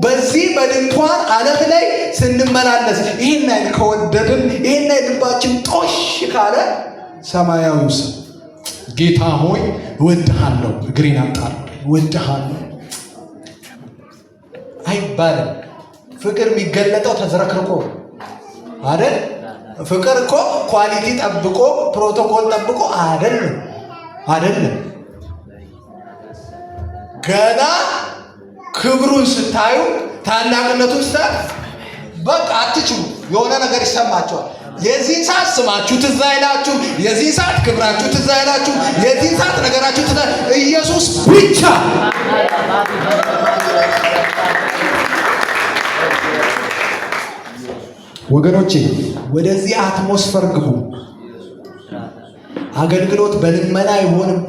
በዚህ በድንኳን ዓለም ላይ ስንመላለስ ይሄን አይነት ከወደድን ይሄን አይነት ልባችን ጦሽ ካለ ሰማያዊው ሰው ጌታ ሆይ እወድሃለሁ፣ እግሬን አጣር እወድሃለሁ አይባልም። ፍቅር የሚገለጠው ተዝረክርቆ አይደል? ፍቅር እኮ ኳሊቲ ጠብቆ ፕሮቶኮል ጠብቆ አይደለም። ገና ክብሩን ስታዩ ታላቅነቱን ስታዩ በቃ አትችሉ፣ የሆነ ነገር ይሰማቸዋል። የዚህን ሰዓት ስማችሁ ትዝ አይላችሁ፣ የዚህን ሰዓት ክብራችሁ ትዝ አይላችሁ፣ የዚህን ሰዓት ነገራችሁ ትዝ ኢየሱስ ብቻ። ወገኖቼ ወደዚህ አትሞስፈር ግቡ። አገልግሎት በልመና አይሆንም፣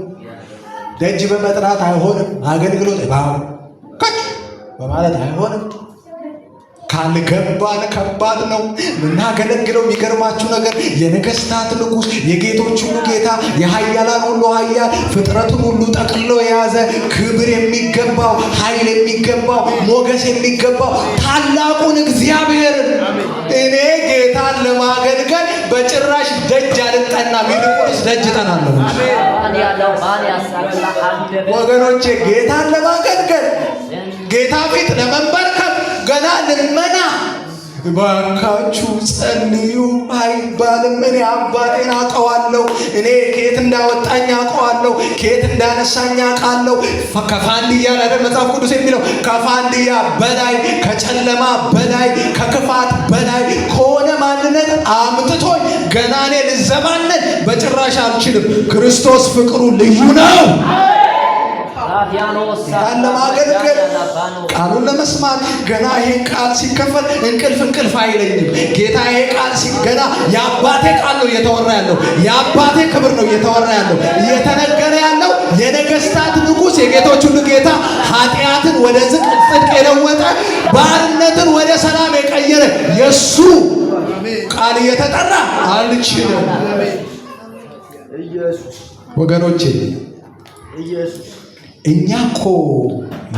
ደጅ በመጥራት አይሆንም፣ አገልግሎት በማለት አይሆንም። ካልገባን ከባድ ነው ምናገለግለው። የሚገርማችሁ ነገር የነገስታት ንጉሥ፣ የጌቶች ሁሉ ጌታ፣ የኃያላን ሁሉ ኃያል፣ ፍጥረቱን ሁሉ ጠቅልሎ የያዘ ክብር የሚገባው ኃይል የሚገባው ሞገስ የሚገባው ታላቁን እግዚአብሔርን እኔ ጌታን ለማገልገል በጭራሽ ደጅ አልጠናም፣ ይልቁንስ ደጅ እጠናለሁ። ወገኖቼ ጌታን ለማገልገል ጌታ ፊት ለመንበርከክ ገና ልመና ባካችሁ ጸልዩ አይባልም። እኔ አባቴን አውቀዋለሁ። እኔ ከየት እንዳወጣኝ አውቀዋለሁ። ከየት እንዳነሳኝ አውቃለሁ። ከፋንድያ አይደል መጽሐፍ ቅዱስ የሚለው? ከፋንድያ በላይ ከጨለማ በላይ ከክፋት በላይ ከሆነ ማንነት አምጥቶኝ ገና እኔ ልዘባነን በጭራሽ አልችልም። ክርስቶስ ፍቅሩ ልዩ ነው። ጌታን ለማገልገል ቃሉን ለመስማት ገና ይሄን ቃል ሲከፈል እንቅልፍ አይለኝም። ጌታ ይሄ ቃል ገና የአባቴ ቃል ነው እየተወራ ያለው፣ የአባቴ ክብር ነው እየተወራ ያለው፣ እየተነገረ ያለው የነገስታት ንጉሥ፣ የጌቶች ሁሉ ጌታ፣ ኃጢአትን ወደ ጽድቅ የለወጠ ባርነትን ወደ ሰላም የቀየረ የእሱ ቃል እየተጠራ አልችልም። ወገኖቼ እኛ እኮ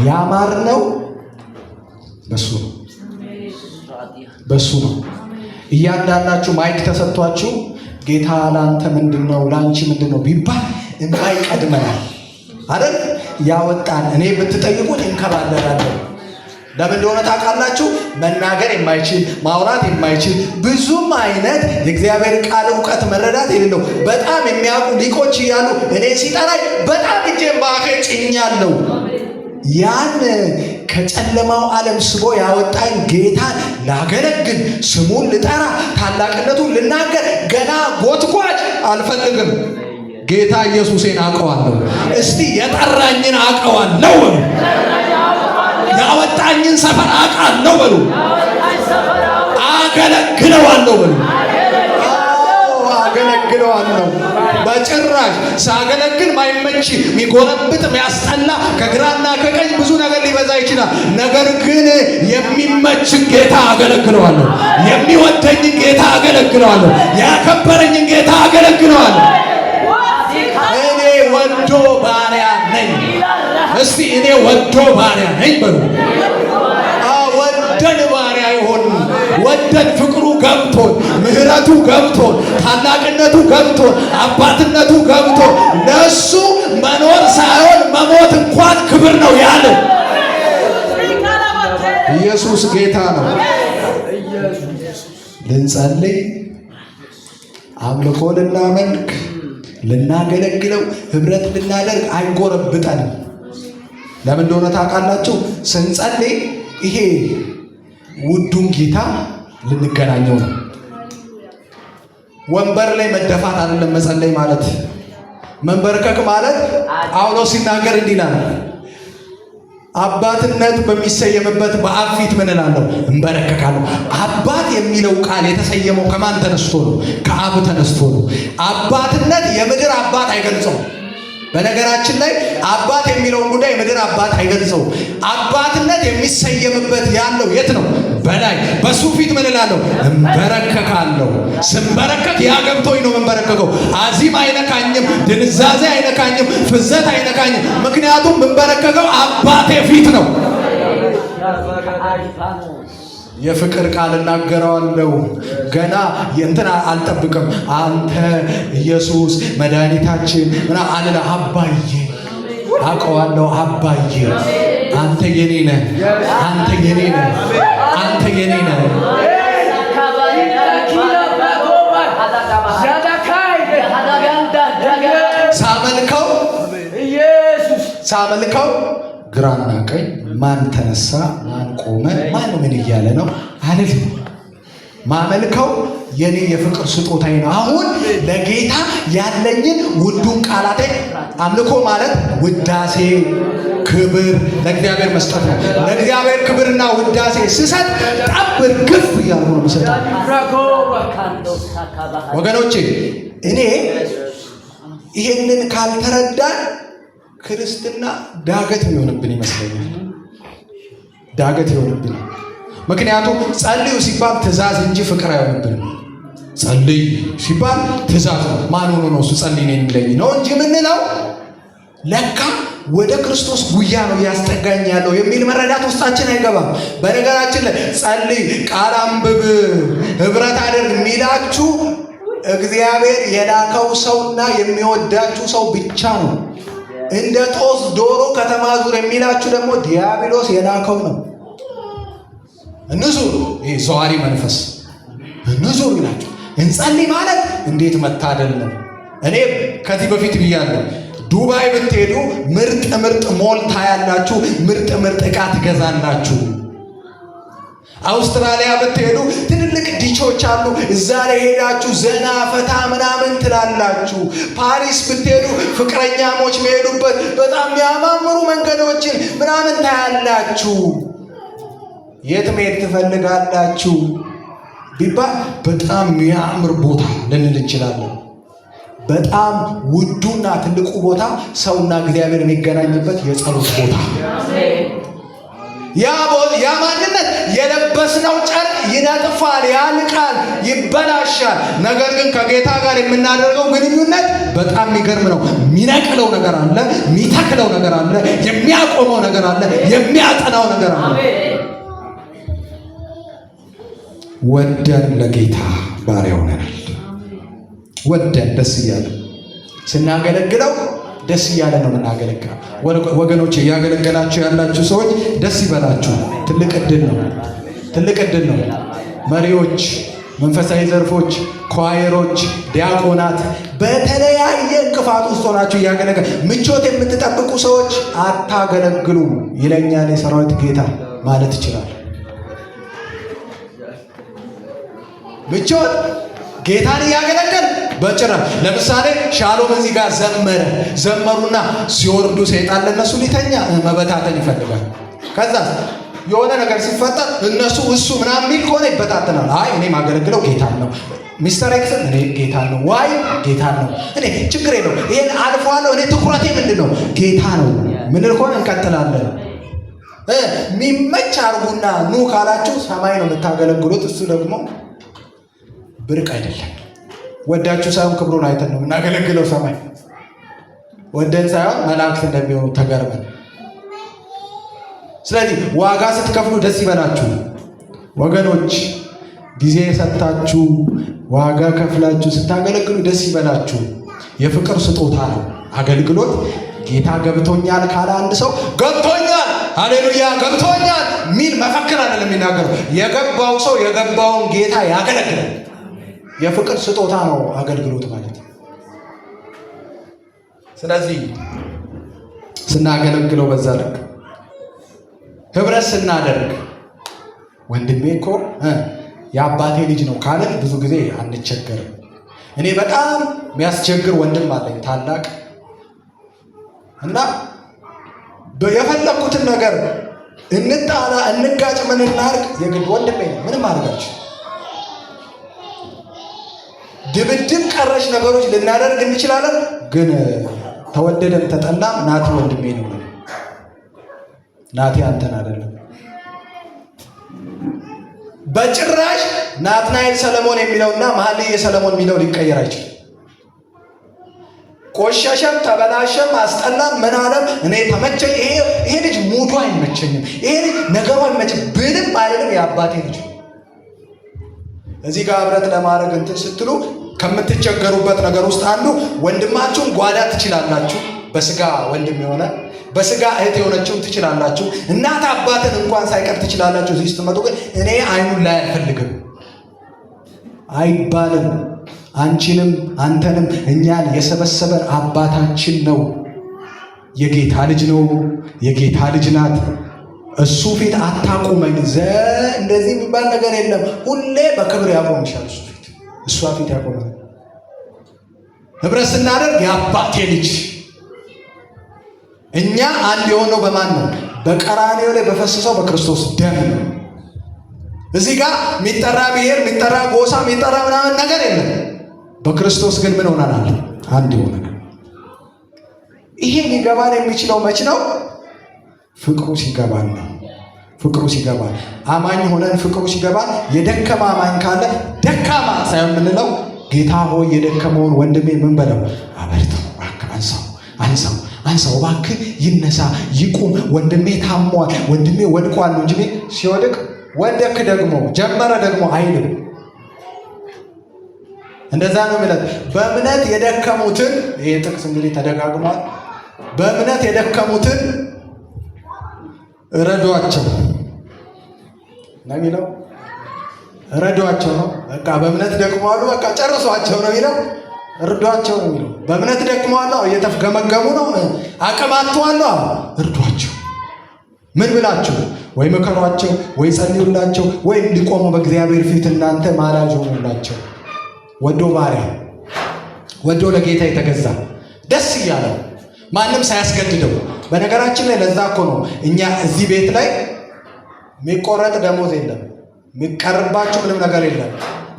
ያማርነው በሱ ነው። እያንዳንዳችሁ ማይክ ተሰጥቷችሁ ጌታ ላንተ ምንድነው ላንቺ ምንድነው ቢባል እንባይቀድመናል አይደል? ያወጣን እኔ ብትጠይቁት እንከባለላለሁ። ለምን እንደሆነ ታውቃላችሁ? መናገር የማይችል ማውራት የማይችል ብዙም አይነት የእግዚአብሔር ቃል ዕውቀት መረዳት የሌለው በጣም የሚያውቁ ሊቆች እያሉ እኔ ሲጠራኝ በጣም እጄን በአፌ ጭኛለሁ። ያን ከጨለማው ዓለም ስቦ ያወጣኝ ጌታን ላገለግል፣ ስሙን ልጠራ፣ ታላቅነቱን ልናገር ገና ጎትጓጅ አልፈልግም። ጌታ ኢየሱሴን አውቀዋለሁ። እስቲ የጠራኝን አውቀዋለሁ በሉ። ያወጣኝን ሰፈር አውቃለሁ በሉ። አገለግለዋለሁ በሉ። አገለግለዋለሁ። በጭራሽ ሳገለግል ማይመች የሚጎረብጥ የሚያስጠላ ከግራና ከቀኝ ብዙ ነገር ሊበዛ ይችላል። ነገር ግን የሚመችን ጌታ አገለግለዋለሁ። የሚወደኝን ጌታ አገለግለዋለሁ። ያከበረኝን ጌታ አገለግለዋለሁ። እኔ ወዶ ባሪያ ነኝ። እስቲ እኔ ወዶ ባሪያ ነኝ በሉ። ወደን ባሪያ ይሆን ወደን ፍቅሩ ገብቶን ምሕረቱ ገብቶን ታላቅነቱ ገብቶን አባትነቱ ገብቶን ለሱ መኖር ሳይሆን መሞት እንኳን ክብር ነው ያለ ኢየሱስ ጌታ ነው። ልንጸልይ፣ አምልኮ ልናመልክ፣ ልናገለግለው፣ ህብረት ልናደርግ አይጎረብጠንም። ለምን እንደሆነ ታውቃላችሁ? ስንጸልይ ይሄ ውዱን ጌታ ልንገናኘው ነው። ወንበር ላይ መደፋት አይደለም መጸለይ ማለት። መንበርከክ ማለት ጳውሎስ ሲናገር እንዲህ ይላል፣ አባትነት በሚሰየምበት በአብ ፊት ምን እላለሁ? እንበረከካለሁ። አባት የሚለው ቃል የተሰየመው ከማን ተነስቶ ነው? ከአብ ተነስቶ ነው። አባትነት የምድር አባት አይገልጸውም። በነገራችን ላይ አባት የሚለውን ጉዳይ የምድር አባት አይገልጸውም። አባትነት የሚሰየምበት ያለው የት ነው? በላይ በሱ ፊት ምን እላለሁ? እንበረከካለሁ። ስንበረከክ ያገብቶኝ ነው መንበረከከው። አዚም አይነካኝም፣ ድንዛዜ አይነካኝም፣ ፍዘት አይነካኝም። ምክንያቱም መንበረከከው አባቴ ፊት ነው። የፍቅር ቃል እናገረዋለሁ። ገና እንትን አልጠብቅም። አንተ ኢየሱስ መድኃኒታችን ምና አለ አባዬ አውቀዋለሁ። አባዬ አንተ የኔ ነህ፣ አንተ የኔ ነህ፣ አንተ የኔ ነህ። ሳመልከው ግራና ቀኝ ማን ተነሳ፣ ማን ቆመ፣ ማን ምን እያለ ነው አይደል? ማመልከው የኔ የፍቅር ስጦታዬ ነው። አሁን ለጌታ ያለኝን ውዱን ቃላቴ አምልኮ ማለት ውዳሴ፣ ክብር ለእግዚአብሔር መስጠት ነው። ለእግዚአብሔር ክብርና ውዳሴ ስሰጥ ጠብር ግፍ እያልኩ ነው የምሰጠው። ወገኖቼ እኔ ይሄንን ካልተረዳን ክርስትና ዳገት የሚሆንብን ይመስለኛል። ዳገት ይሆንብን። ምክንያቱም ጸልዩ ሲባል ትእዛዝ እንጂ ፍቅር አይሆንብንም። ጸልይ ሲባል ትእዛዝ ነው። ማን ሆኖ ነው እሱ ጸልይ ነው የሚለኝ ነው እንጂ የምንለው ለካ ወደ ክርስቶስ ጉያ ነው እያስጠጋኝ ያለው የሚል መረዳት ውስጣችን አይገባም። በነገራችን ላይ ጸልይ፣ ቃል አንብብ፣ ህብረት አድርግ የሚላችሁ እግዚአብሔር የላከው ሰውና የሚወዳችሁ ሰው ብቻ ነው። እንደ ጦስ ዶሮ ከተማ ዙር የሚላችሁ ደግሞ ዲያብሎስ የላከው ነው። እንዙር፣ ይሄ ዘዋሪ መንፈስ እንዙር ይላችሁ። እንጸልይ ማለት እንዴት መታደል ነው። እኔ ከዚህ በፊት ብያለሁ። ዱባይ ብትሄዱ ምርጥ ምርጥ ሞል ታያላችሁ፣ ምርጥ ምርጥ ዕቃ ትገዛላችሁ። አውስትራሊያ ብትሄዱ ትልልቅ ዲቾች አሉ፣ እዛ ላይ ሄዳችሁ ዘና ፈታ ምናምን ትላላችሁ። ፓሪስ ብትሄዱ ፍቅረኛሞች የሚሄዱበት በጣም የሚያማምሩ መንገዶችን ምናምን ታያላችሁ። የት መሄድ ትፈልጋላችሁ ቢባል በጣም የሚያምር ቦታ ልንል እንችላለን። በጣም ውዱና ትልቁ ቦታ ሰውና እግዚአብሔር የሚገናኝበት የጸሎት ቦታ። ያ ማንነት የለበስነው ጨርቅ ይነጥፋል፣ ያልቃል፣ ይበላሻል። ነገር ግን ከጌታ ጋር የምናደርገው ግንኙነት በጣም የሚገርም ነው። የሚነቅለው ነገር አለ፣ የሚተክለው ነገር አለ፣ የሚያቆመው ነገር አለ፣ የሚያጠናው ነገር አለ። ወደን ለጌታ ባሪያ ሆነናል። ወደን ደስ እያለ ስናገለግለው ደስ እያለ ነው የምናገለግለው። ወገኖቼ እያገለገላችሁ ያላችሁ ሰዎች ደስ ይበላችሁ። ትልቅ ዕድል ነው፣ ትልቅ ዕድል ነው። መሪዎች፣ መንፈሳዊ ዘርፎች፣ ኳየሮች፣ ዲያቆናት በተለያየ እንቅፋት ውስጥ ሆናችሁ እያገለገለ ምቾት የምትጠብቁ ሰዎች አታገለግሉ ይለኛል የሰራዊት ጌታ ማለት ይችላል። ምቾት ጌታን እያገለገል በጭራሽ። ለምሳሌ ሻሎም እዚህ ጋር ዘመሩና ሲወርዱ ሰይጣን ለነሱ ሊተኛ መበታተን ይፈልጋል። ከዛ የሆነ ነገር ሲፈጠር እነሱ እሱ ምናምን የሚል ከሆነ ይበታተናል። አይ እኔ ማገለግለው ጌታን ነው። ሚስተር ኤክስ እኔ ጌታን ነው። ዋይ ጌታን ነው። እኔ ችግር የለው ይሄን አልፏለሁ። እኔ ትኩረቴ ምንድን ነው? ጌታ ነው። ምንል ከሆነ እንቀጥላለን። የሚመች አርጉና ኑ ካላችሁ ሰማይ ነው የምታገለግሉት። እሱ ደግሞ ብርቅ አይደለም። ወዳችሁ ሳይሆን ክብሩን አይተን ነው የምናገለግለው። ሰማይ ወደን ሳይሆን መላእክት እንደሚሆኑ ተገርመን። ስለዚህ ዋጋ ስትከፍሉ ደስ ይበላችሁ ወገኖች። ጊዜ ሰጥታችሁ ዋጋ ከፍላችሁ ስታገለግሉ ደስ ይበላችሁ። የፍቅር ስጦታ ነው አገልግሎት። ጌታ ገብቶኛል ካለ አንድ ሰው ገብቶኛል፣ ሃሌሉያ ገብቶኛል ሚል መፈክር አይደለም የሚናገረው። የገባው ሰው የገባውን ጌታ ያገለግላል። የፍቅር ስጦታ ነው አገልግሎት ማለት። ስለዚህ ስናገለግለው በዛ ልክ ህብረት ስናደርግ ወንድሜ እኮ የአባቴ ልጅ ነው ካልን ብዙ ጊዜ አንቸገርም። እኔ በጣም የሚያስቸግር ወንድም አለኝ ታላቅ እና የፈለኩትን ነገር እንጣላ እንጋጭ ምን እናርግ የግድ ወንድሜ ነው ምንም አድርጋችሁ ድብድብ ቀረሽ ነገሮች ልናደርግ እንችላለን። ግን ተወደደም ተጠላም ናቲ ወንድሜ ነው። ናቲ አንተን አይደለም። በጭራሽ ናትናኤል ሰለሞን የሚለውና መኃልየ ሰለሞን የሚለው ሊቀየር አይችልም። ቆሸሸም ተበላሸም አስጠላም ምን አለም እኔ ተመቸኝ ይሄ ልጅ ሙዱ አይመቸኝም ይሄ ልጅ ነገሩ አይመቸኝ ብንም አይደለም የአባቴ ልጅ። እዚህ ጋር ህብረት ለማድረግ እንትን ስትሉ ከምትቸገሩበት ነገር ውስጥ አንዱ ወንድማችሁን ጓዳ ትችላላችሁ፣ በስጋ ወንድም የሆነ በስጋ እህት የሆነችውን ትችላላችሁ፣ እናት አባትን እንኳን ሳይቀር ትችላላችሁ። እዚህ ስትመጡ ግን እኔ አይኑን ላይ አልፈልግም አይባልም። አንቺንም አንተንም እኛን የሰበሰበን አባታችን ነው። የጌታ ልጅ ነው፣ የጌታ ልጅ ናት። እሱ ፊት አታቁመኝ እንደዚህ የሚባል ነገር የለም። ሁሌ በክብር ያቆምሻል እሱ ፊት፣ እሷ ፊት ያቆመ። ህብረት ስናደርግ የአባቴ ልጅ እኛ አንድ የሆነው በማን ነው? በቀራንዮ ላይ በፈሰሰው በክርስቶስ ደም ነው። እዚህ ጋር የሚጠራ ብሔር የሚጠራ ጎሳ የሚጠራ ምናምን ነገር የለም። በክርስቶስ ግን ምን ሆነናል? አንድ ሆነናል። ይሄ ሊገባን የሚችለው መች ነው? ፍቅሩ ሲገባን ነው። ፍቅሩ ሲገባን አማኝ ሆነን ፍቅሩ ሲገባን። የደከማ አማኝ ካለ ደካማ ሳይሆን የምንለው ጌታ ሆይ የደከመውን ወንድሜ ምን በለው አበርተው፣ እባክህ አንሳው አንሳው እባክህ ይነሳ ይቁም፣ ወንድሜ ታሟል፣ ወንድሜ ወድቋል እንጂ ሲወድቅ ወደክ ደግሞ ጀመረ ደግሞ አይልም። እንደዛ ነው ማለት። በእምነት የደከሙትን ይሄ ጥቅስ እንግዲህ ተደጋግሟል። በእምነት የደከሙትን ረዷቸው ነው የሚለው። ረዷቸው ነው በቃ። በእምነት ደክመዋል በቃ ጨርሷቸው ነው የሚለው። እርዷቸው ነው የሚለው። በእምነት ደክመዋል፣ እየተፍገመገሙ ነው፣ አቅም አጥተዋል፣ እርዷቸው። ምን ብላችሁ? ወይ መከሯቸው፣ ወይ ጸልዩላቸው፣ ወይ እንዲቆሙ በእግዚአብሔር ፊት እናንተ ማላጅ ሆኑላቸው። ወዶ ባሪያ ወዶ ለጌታ የተገዛ ደስ እያለው ማንም ሳያስገድደው። በነገራችን ላይ ለዛ እኮ ነው እኛ እዚህ ቤት ላይ የሚቆረጥ ደሞዝ የለም፣ የሚቀርባችሁ ምንም ነገር የለም።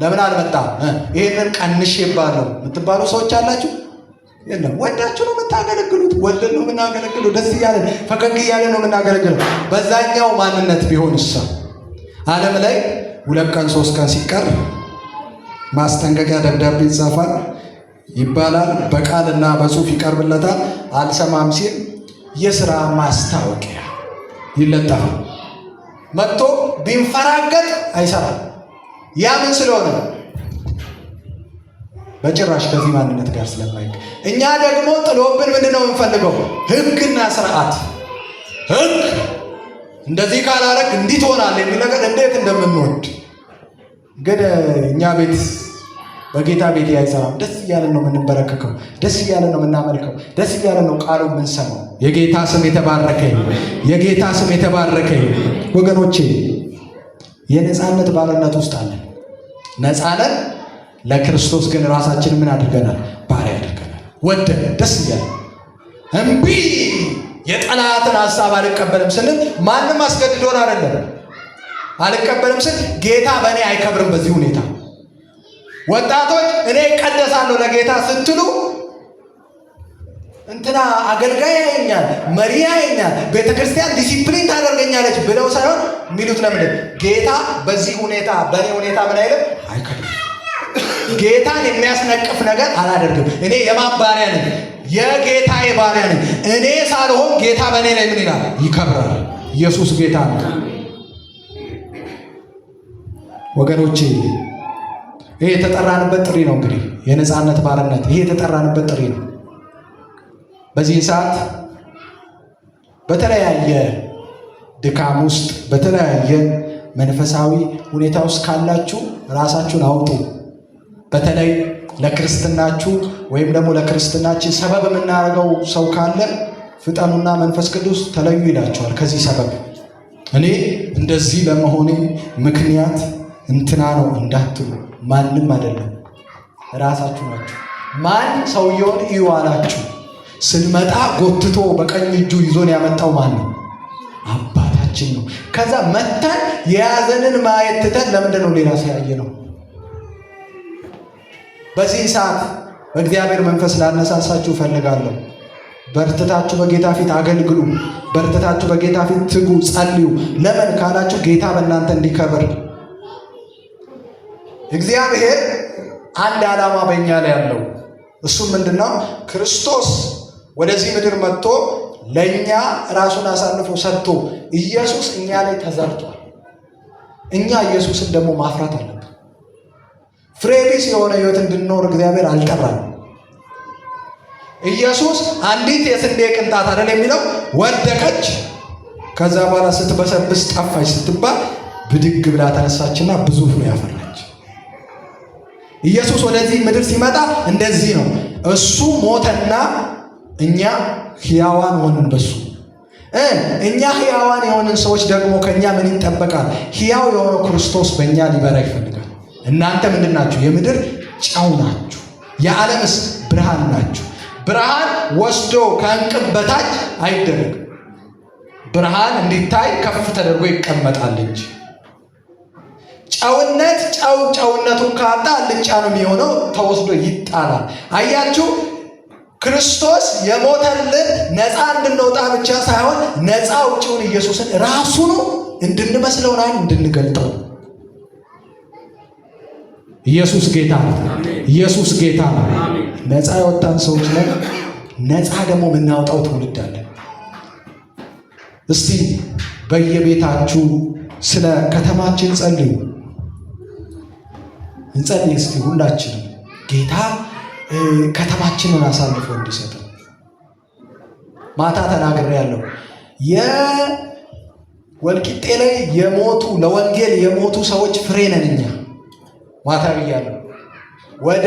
ለምን አልመጣም ይሄንን ቀንሽ ይባላል የምትባሉ ሰዎች አላችሁ። የለም ወዳችሁ ነው የምታገለግሉት፣ ወደን ነው የምናገለግለው፣ ደስ እያለን ፈቀቅ እያለን ነው የምናገለግለው። በዛኛው ማንነት ቢሆንስ ዓለም ላይ 2 ቀን 3 ቀን ሲቀር ማስጠንቀቂያ ደብዳቤ ይጻፋል ይባላል፣ በቃልና በጽሁፍ ይቀርብለታል። አልሰማም ሲል የሥራ ማስታወቂያ ይለጠፋል። መጥቶ ቢንፈራገጥ አይሰራም። ያ ምን ስለሆነ? በጭራሽ ከዚህ ማንነት ጋር ስለማይገ እኛ ደግሞ ጥሎብን ምንድነው የምንፈልገው? ህግና ስርዓት። ህግ እንደዚህ ካላረግ እንዲህ ትሆናለህ የሚል ነገር እንዴት እንደምንወድ ግን እኛ ቤት በጌታ ቤት አይሰራም። ደስ እያለን ነው የምንበረከከው፣ ደስ እያለን ነው የምናመልከው፣ ደስ እያለን ነው ቃሉ የምንሰማው። የጌታ ስም የተባረከ ይሁን። የጌታ ስም የተባረከ ይሁን። ወገኖቼ የነፃነት ባርነት ውስጥ አለን። ነፃ ነን። ለክርስቶስ ግን ራሳችን ምን አድርገናል? ባሪያ አድርገናል። ወደን ደስ እያለን እምቢ የጠላትን ሐሳብ አልቀበልም ስንል ማንም አስገድዶን አይደለም። አልቀበልም ስል ጌታ በእኔ አይከብርም። በዚህ ሁኔታ ወጣቶች እኔ እቀደሳለሁ ለጌታ ስትሉ እንትና አገልጋይ ያየኛል፣ መሪ ያየኛል፣ ቤተክርስቲያን ዲሲፕሊን ታደርገኛለች ብለው ሳይሆን የሚሉት ለምንድን ጌታ በዚህ ሁኔታ በእኔ ሁኔታ ምን አይልም? አይከብርም። ጌታን የሚያስነቅፍ ነገር አላደርግም። እኔ የማን ባሪያ ነኝ? የጌታዬ ባሪያ ነኝ። እኔ ሳልሆን ጌታ በእኔ ላይ ምን ይላል? ይከብራል። ኢየሱስ ጌታ ነው። ወገኖቼ ይሄ የተጠራንበት ጥሪ ነው። እንግዲህ የነፃነት ባርነት ይሄ የተጠራንበት ጥሪ ነው። በዚህ ሰዓት በተለያየ ድካም ውስጥ በተለያየ መንፈሳዊ ሁኔታ ውስጥ ካላችሁ ራሳችሁን አውጡ። በተለይ ለክርስትናችሁ ወይም ደግሞ ለክርስትናችን ሰበብ የምናደርገው ሰው ካለ ፍጠኑና መንፈስ ቅዱስ ተለዩ ይላችኋል። ከዚህ ሰበብ እኔ እንደዚህ ለመሆኔ ምክንያት እንትና ነው እንዳትሉ፣ ማንም አይደለም፣ ራሳችሁ ናችሁ። ማን ሰውየውን እዩ አላችሁ? ስንመጣ ጎትቶ በቀኝ እጁ ይዞን ያመጣው ማን ነው? አባታችን ነው። ከዛ መተን የያዘንን ማየት ትተን ለምንድን ነው ሌላ ሰው ያየ ነው? በዚህ ሰዓት በእግዚአብሔር መንፈስ ላነሳሳችሁ እፈልጋለሁ። በርትታችሁ በጌታ ፊት አገልግሉ። በርትታችሁ በጌታ ፊት ትጉ፣ ጸልዩ። ለምን ካላችሁ ጌታ በእናንተ እንዲከብር። እግዚአብሔር አንድ ዓላማ በእኛ ላይ ያለው እሱም ምንድነው? ክርስቶስ ወደዚህ ምድር መጥቶ ለእኛ ራሱን አሳልፎ ሰጥቶ ኢየሱስ እኛ ላይ ተዘርቷል። እኛ ኢየሱስን ደግሞ ማፍራት አለብን። ፍሬ ቢስ የሆነ ሕይወት እንድንኖር እግዚአብሔር አልጠራንም። ኢየሱስ አንዲት የስንዴ ቅንጣት አይደል የሚለው ወደቀች፣ ከዛ በኋላ ስትበሰብስ ጠፋች ስትባል ብድግ ብላ ተነሳችና ብዙ ፍሬ ያፈራች። ኢየሱስ ወደዚህ ምድር ሲመጣ እንደዚህ ነው። እሱ ሞተና እኛ ሕያዋን ሆንን በሱ። እኛ ሕያዋን የሆንን ሰዎች ደግሞ ከኛ ምን ይጠበቃል? ሕያው የሆነው ክርስቶስ በእኛ ሊበራ ይፈልጋል። እናንተ ምንድን ናችሁ? የምድር ጨው ናችሁ፣ የዓለምስ ብርሃን ናችሁ። ብርሃን ወስዶ ከእንቅብ በታች አይደረግም። ብርሃን እንዲታይ ከፍ ተደርጎ ይቀመጣል እንጂ ጨውነት ጨውነቱን ካጣ አልጫ ነው የሚሆነው፣ ተወስዶ ይጣላል። አያችሁ፣ ክርስቶስ የሞተልን ነፃ እንድንወጣ ብቻ ሳይሆን ነፃ አውጪውን ኢየሱስን ራሱን እንድንመስለውና እንድንገልጠው። ኢየሱስ ጌታ ነው። ኢየሱስ ጌታ ነው። ነፃ የወጣን ሰዎች ነን። ነፃ ደግሞ የምናወጣው ትውልድ አለ። እስቲ በየቤታችሁ ስለ ከተማችን ጸልዩ። እንጸልይ እስቲ ሁላችንም ጌታ ከተማችንን አሳልፎ እንዲሰጥ። ማታ ተናግሬያለሁ። የወልቂጤ ላይ የሞቱ ለወንጌል የሞቱ ሰዎች ፍሬ ነን እኛ። ማታ ብያለሁ። ወደ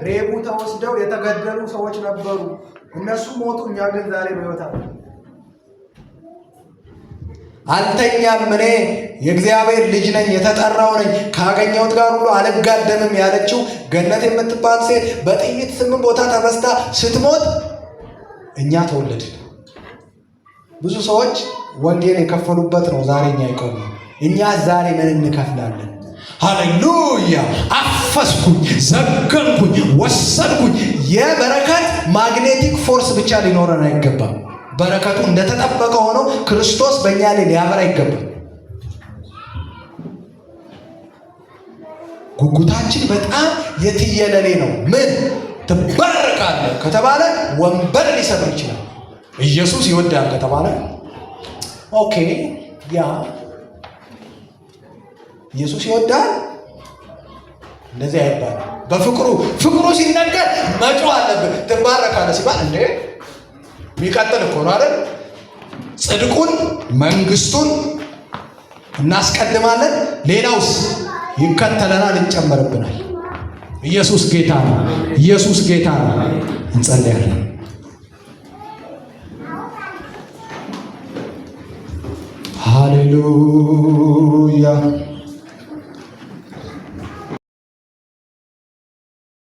ሬቡ ተወስደው የተገደሉ ሰዎች ነበሩ። እነሱ ሞቱ፣ እኛ ግን ዛሬ በሕይወት አለን። አልተኛም፣ እኔ የእግዚአብሔር ልጅ ነኝ፣ የተጠራው ነኝ፣ ካገኘሁት ጋር ሁሉ አልጋደምም ያለችው ገነት የምትባል ሴት በጥይት 8 ቦታ ተበስታ ስትሞት እኛ ተወለድን። ብዙ ሰዎች ወንጌል የከፈሉበት ነው ዛሬ እኛ ይቆማል። እኛ ዛሬ ምን እንከፍላለን? ሃሌሉያ! አፈስኩኝ፣ ዘገንኩኝ፣ ወሰድኩኝ። የበረከት ማግኔቲክ ፎርስ ብቻ ሊኖረን አይገባም። በረከቱ እንደተጠበቀ ሆኖ ክርስቶስ በእኛ ላይ ሊያበራ ይገባል። ጉጉታችን በጣም የትየለሌ ነው። ምን ትባረካለህ ከተባለ ወንበር ሊሰብር ይችላል። ኢየሱስ ይወዳል ከተባለ ኦኬ፣ ያ ኢየሱስ ይወዳል እንደዚህ አይባል። በፍቅሩ ሲነገር መጮህ አለብን። ትባረካለህ ሲባል እንዴ የሚቀጥል እኮ ነው አይደል? ጽድቁን መንግስቱን እናስቀድማለን፣ ሌላውስ ይከተለናል፣ ይጨመርብናል። ኢየሱስ ጌታ ነው። ኢየሱስ ጌታ ነው። እንጸልያለን። ሃሌሉያ